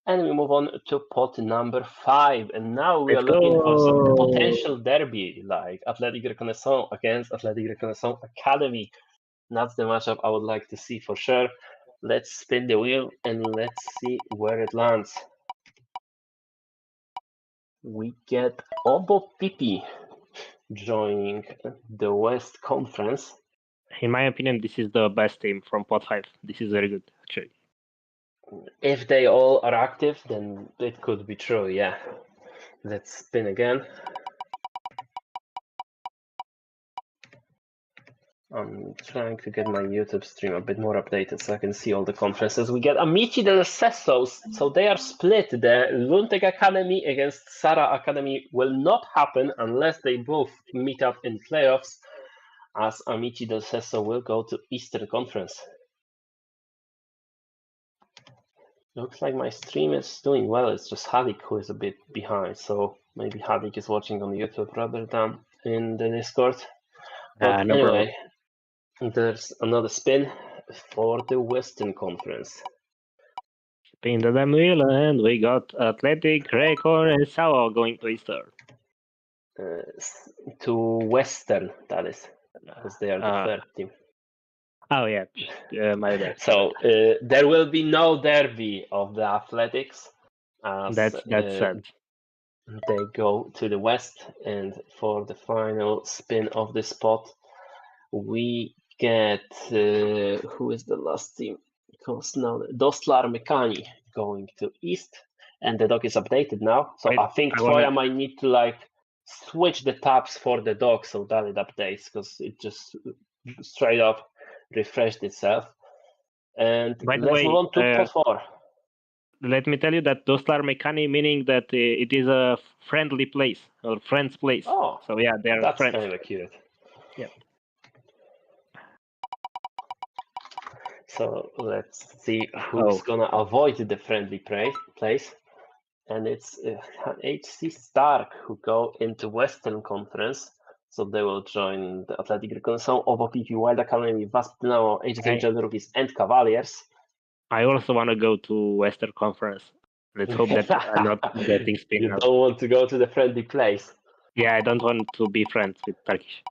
And we move on to pot number 5. And now we are looking for some potential derby, like Athletic Reconnaissance against Athletic Reconnaissance Academy. That's the matchup I would like to see for sure. Let's spin the wheel and let's see where it lands. We get Obo Pipi joining the West Conference. In my opinion, this is the best team from pot 5. This is very good, actually. If they all are active, then it could be true, yeah. Let's spin again. I'm trying to get my YouTube stream a bit more updated so I can see all the conferences. We get Amity Del Sol, so they are split. The Lunteg Academy against Sara Academy will not happen unless they both meet up in playoffs, as Amity Del Sol will go to Eastern Conference. Looks like my stream is doing well. It's just Hadik who is a bit behind. So maybe Hadik is watching on YouTube rather than in the Discord. But no anyway, there's another spin for the Western Conference. Spin the damn wheel and we got Athletic, Recon, and Sao going to Eastern. To Western, that is. Because they are the third team. Oh, yeah. My bad. So there will be no derby of the Athletics. That's sad. They go to the West, and for the final spin of the spot, we get who is the last team? Because now Dostlar Mekani going to East, and the doc is updated now. So I think Twoja might need to like switch the tabs for the doc so that it updates, because it just straight up refreshed itself. And let's move on to pot 4. Let me tell you that Dostlar Mekani, meaning that it is a friendly place or friend's place. Oh, so yeah, they're that's friends. kind of cute. Yeah. So let's see who's gonna avoid the friendly place. And it's HC Stark who go into Western Conference. So they will join the Athletic Reconnaissance, OVPP, Wild Academy, Wasp Dynamo, HSHL Rookies, and Cavaliers. I also want to go to Western Conference. Let's hope that I'm not getting spin You out. don't want to go to the friendly place. Yeah, I don't want to be friends with Turkish.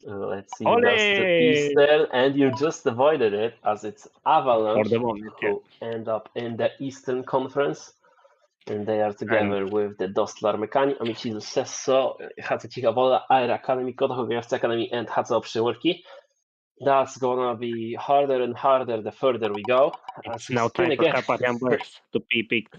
Let's see Ole! who does the Eastern, and you just avoided it, as it's Avalanche For the moment, who end up in the Eastern Conference. And they are together with the Dostlar Mechanic, Amity Del Sol, HC Cicha Wola, Air Academy, Kotochowiewski Academy, and HC Przymurki. That's gonna be harder and harder the further we go. It's now time for Carpathian Bears to be picked.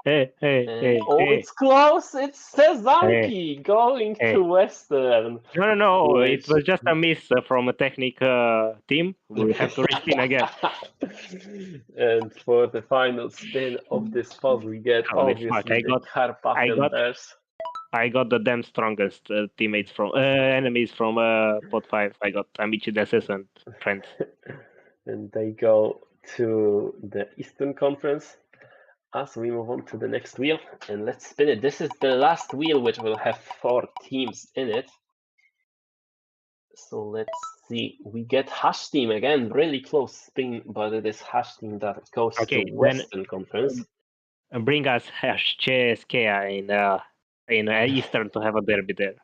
Hey, it's close. It's Sezamki going to Western. No, it was just a miss from a technical team. We have to respin again. And for the final spin of this pod, we get obviously the Carpathian Bears. I got the damn strongest teammates from enemies from pod 5. I got Amity Del Sol and friends. And they go to the Eastern Conference. As we move on to the next wheel, and let's spin it. This is the last wheel, which will have 4 teams in it. So let's see. We get Hash Team again, really close spin, but it is Hash Team that goes to Western Conference. Bring us HSHL in Eastern to have a derby there.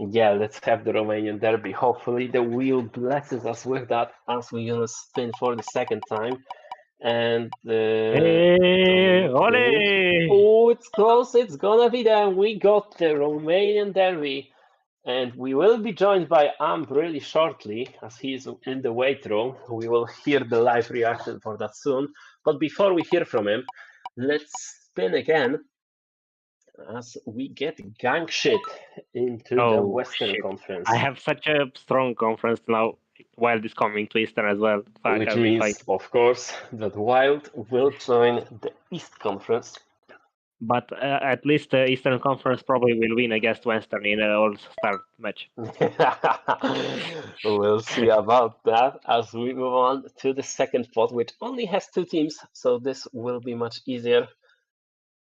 Yeah, let's have the Romanian derby. Hopefully the wheel blesses us with that, as we're gonna spin for the second time. And oh, it's close. It's gonna be there. We got the Romanian derby, and we will be joined by Amp really shortly, as he's in the weight room. We will hear the live reaction for that soon. But before we hear from him, let's spin again, as we get gang shit into the Western Conference. I have such a strong conference now. Wild is coming to Eastern as well. Which means, of course, that Wild will join the East Conference. But at least the Eastern Conference probably will win against Western in an all-star match. We'll see about that as we move on to the second pot, which only has 2 teams, so this will be much easier.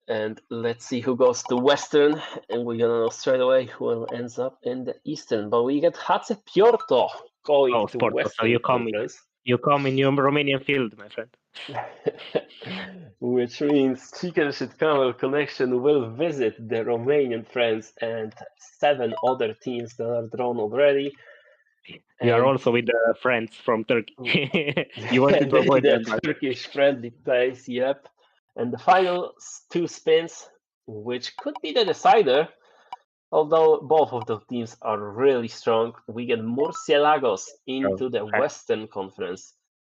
And let's see who goes to Western, and we're gonna know straight away who ends up in the Eastern. But we get HC Piorto going to Western. So you come in your Romanian field, my friend. Which means Chicken Shit Camel Connection will visit the Romanian friends and 7 other teams that are drawn already. You are also with the friends from Turkey. You wanted to avoid the Turkish friendly place, yep. And the final 2 spins, which could be the decider, although both of the teams are really strong. We get Murcielagos into the Western Conference,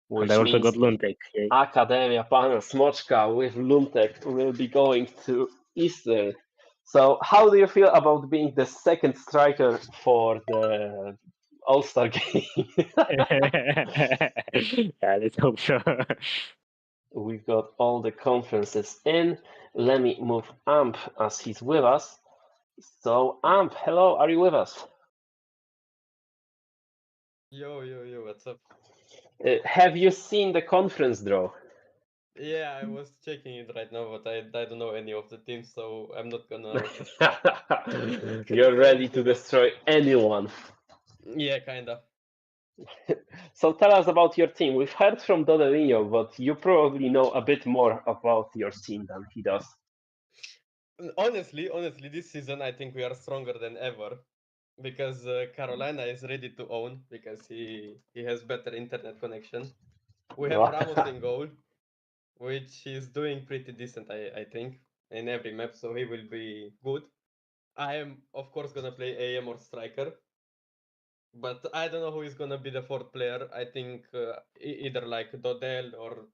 which and I means also got Luntek. Akademia Pana Smoczka with Luntek will be going to Eastern. So how do you feel about being the second striker for the All-Star game? Yeah, let's hope so. We've got all the conferences in. Let me move Amp as he's with us. So Amp, hello, are you with us? Yo, what's up? Have you seen the conference draw? Yeah, I was checking it right now, but I don't know any of the teams, so I'm not gonna... You're ready to destroy anyone. Yeah, kinda. So tell us about your team. We've heard from Dodelino, but you probably know a bit more about your team than he does. Honestly, this season I think we are stronger than ever, because Carolina is ready to own, because he has better internet connection. We have Ramos in goal, which is doing pretty decent, I think, in every map, so he will be good. I am, of course, gonna play AM or striker, but I don't know who is gonna be the 4th player. I think either like Dodel or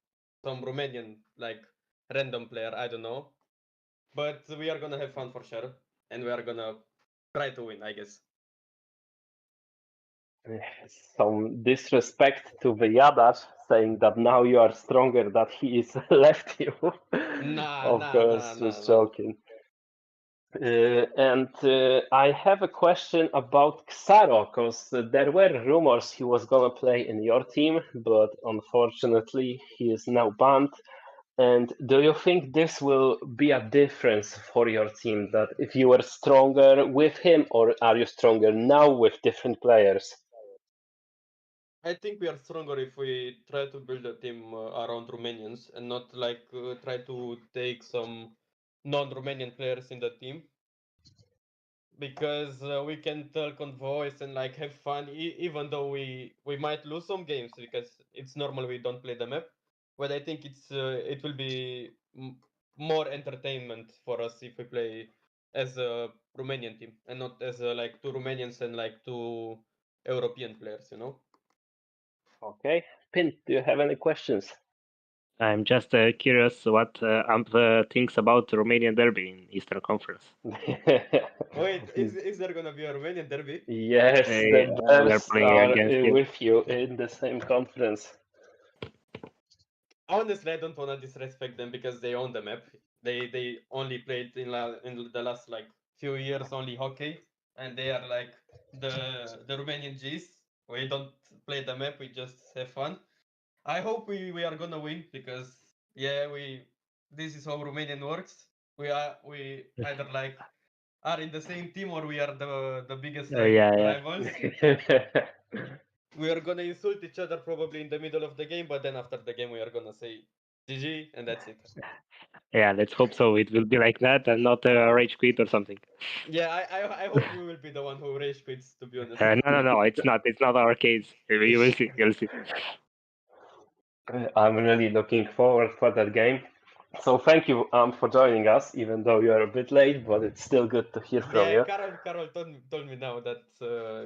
some Romanian, like, random player, I don't know. But we are gonna have fun for sure, and we are gonna try to win, I guess. Some disrespect to Vyadash, saying that now you are stronger, that he is left you. Just joking. And I have a question about Xaro, because there were rumors he was gonna play in your team, but unfortunately he is now banned. And do you think this will be a difference for your team? That if you were stronger with him, or are you stronger now with different players? I think we are stronger if we try to build a team around Romanians and not like try to take some non-Romanian players in the team, because we can talk on voice and like have fun, even though we might lose some games because it's normal we don't play the map. But I think it will be more entertainment for us if we play as a Romanian team and not as like two Romanians and like two European players, you know. Okay, Pint, do you have any questions? I'm just curious what Amp thinks about the Romanian derby in Eastern Conference. Wait, is there gonna be a Romanian derby? Yes, the we are Bears playing are against you. with you in the same conference. Honestly, I don't wanna disrespect them because they own the map. They only played in the last like few years only hockey, and they are like the Romanian G's. We don't play the map, we just have fun. I hope we are gonna win because yeah, this is how Romanian works. We either like are in the same team or we are the biggest like rivals. We are gonna insult each other probably in the middle of the game, but then after the game we are gonna say GG and that's it. Yeah, let's hope so. It will be like that and not a rage quit or something. Yeah, I hope we will be the one who rage quits, to be honest. No, it's not. It's not our case. You will see. You'll see. I'm really looking forward for that game. So thank you for joining us, even though you are a bit late, but it's still good to hear from you. Carol told me now that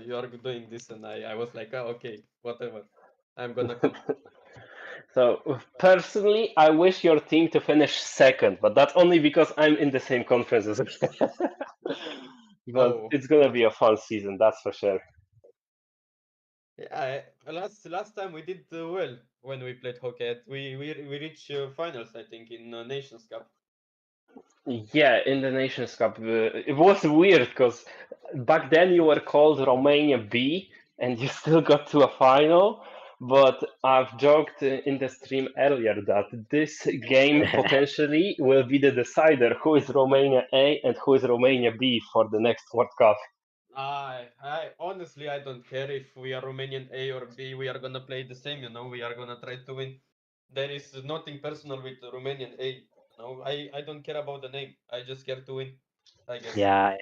you are doing this, and I was like, oh, okay, whatever, I'm gonna come. So personally, I wish your team to finish second, but that's only because I'm in the same conference as you. But it's gonna be a fun season, that's for sure. Yeah, last time we did well when we played hockey. We reached finals, I think, in Nations Cup. Yeah, in the Nations Cup, it was weird because back then you were called Romania B, and you still got to a final. But I've joked in the stream earlier that this game potentially will be the decider who is Romania A and who is Romania B for the next World Cup. I honestly I don't care if we are Romanian A or B. We are gonna play the same, you know. We are gonna try to win. There is nothing personal with Romanian A. No, I don't care about the name. I just care to win, I guess. Yeah,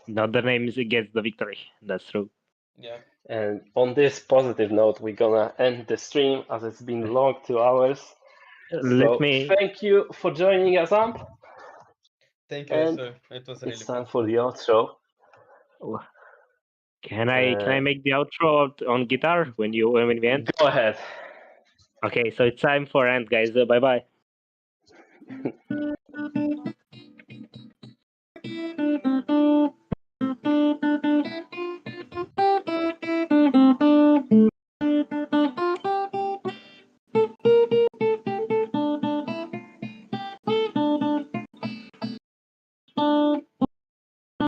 not the name gets the victory. That's true. Yeah. And on this positive note, we're gonna end the stream as it's been long 2 hours. Thank you for joining us, Amp. Thank you, And sir. It was really it's time fun. for the outro. Can I make the outro on guitar when we end? Go ahead. Okay, so it's time for end, guys. Bye bye.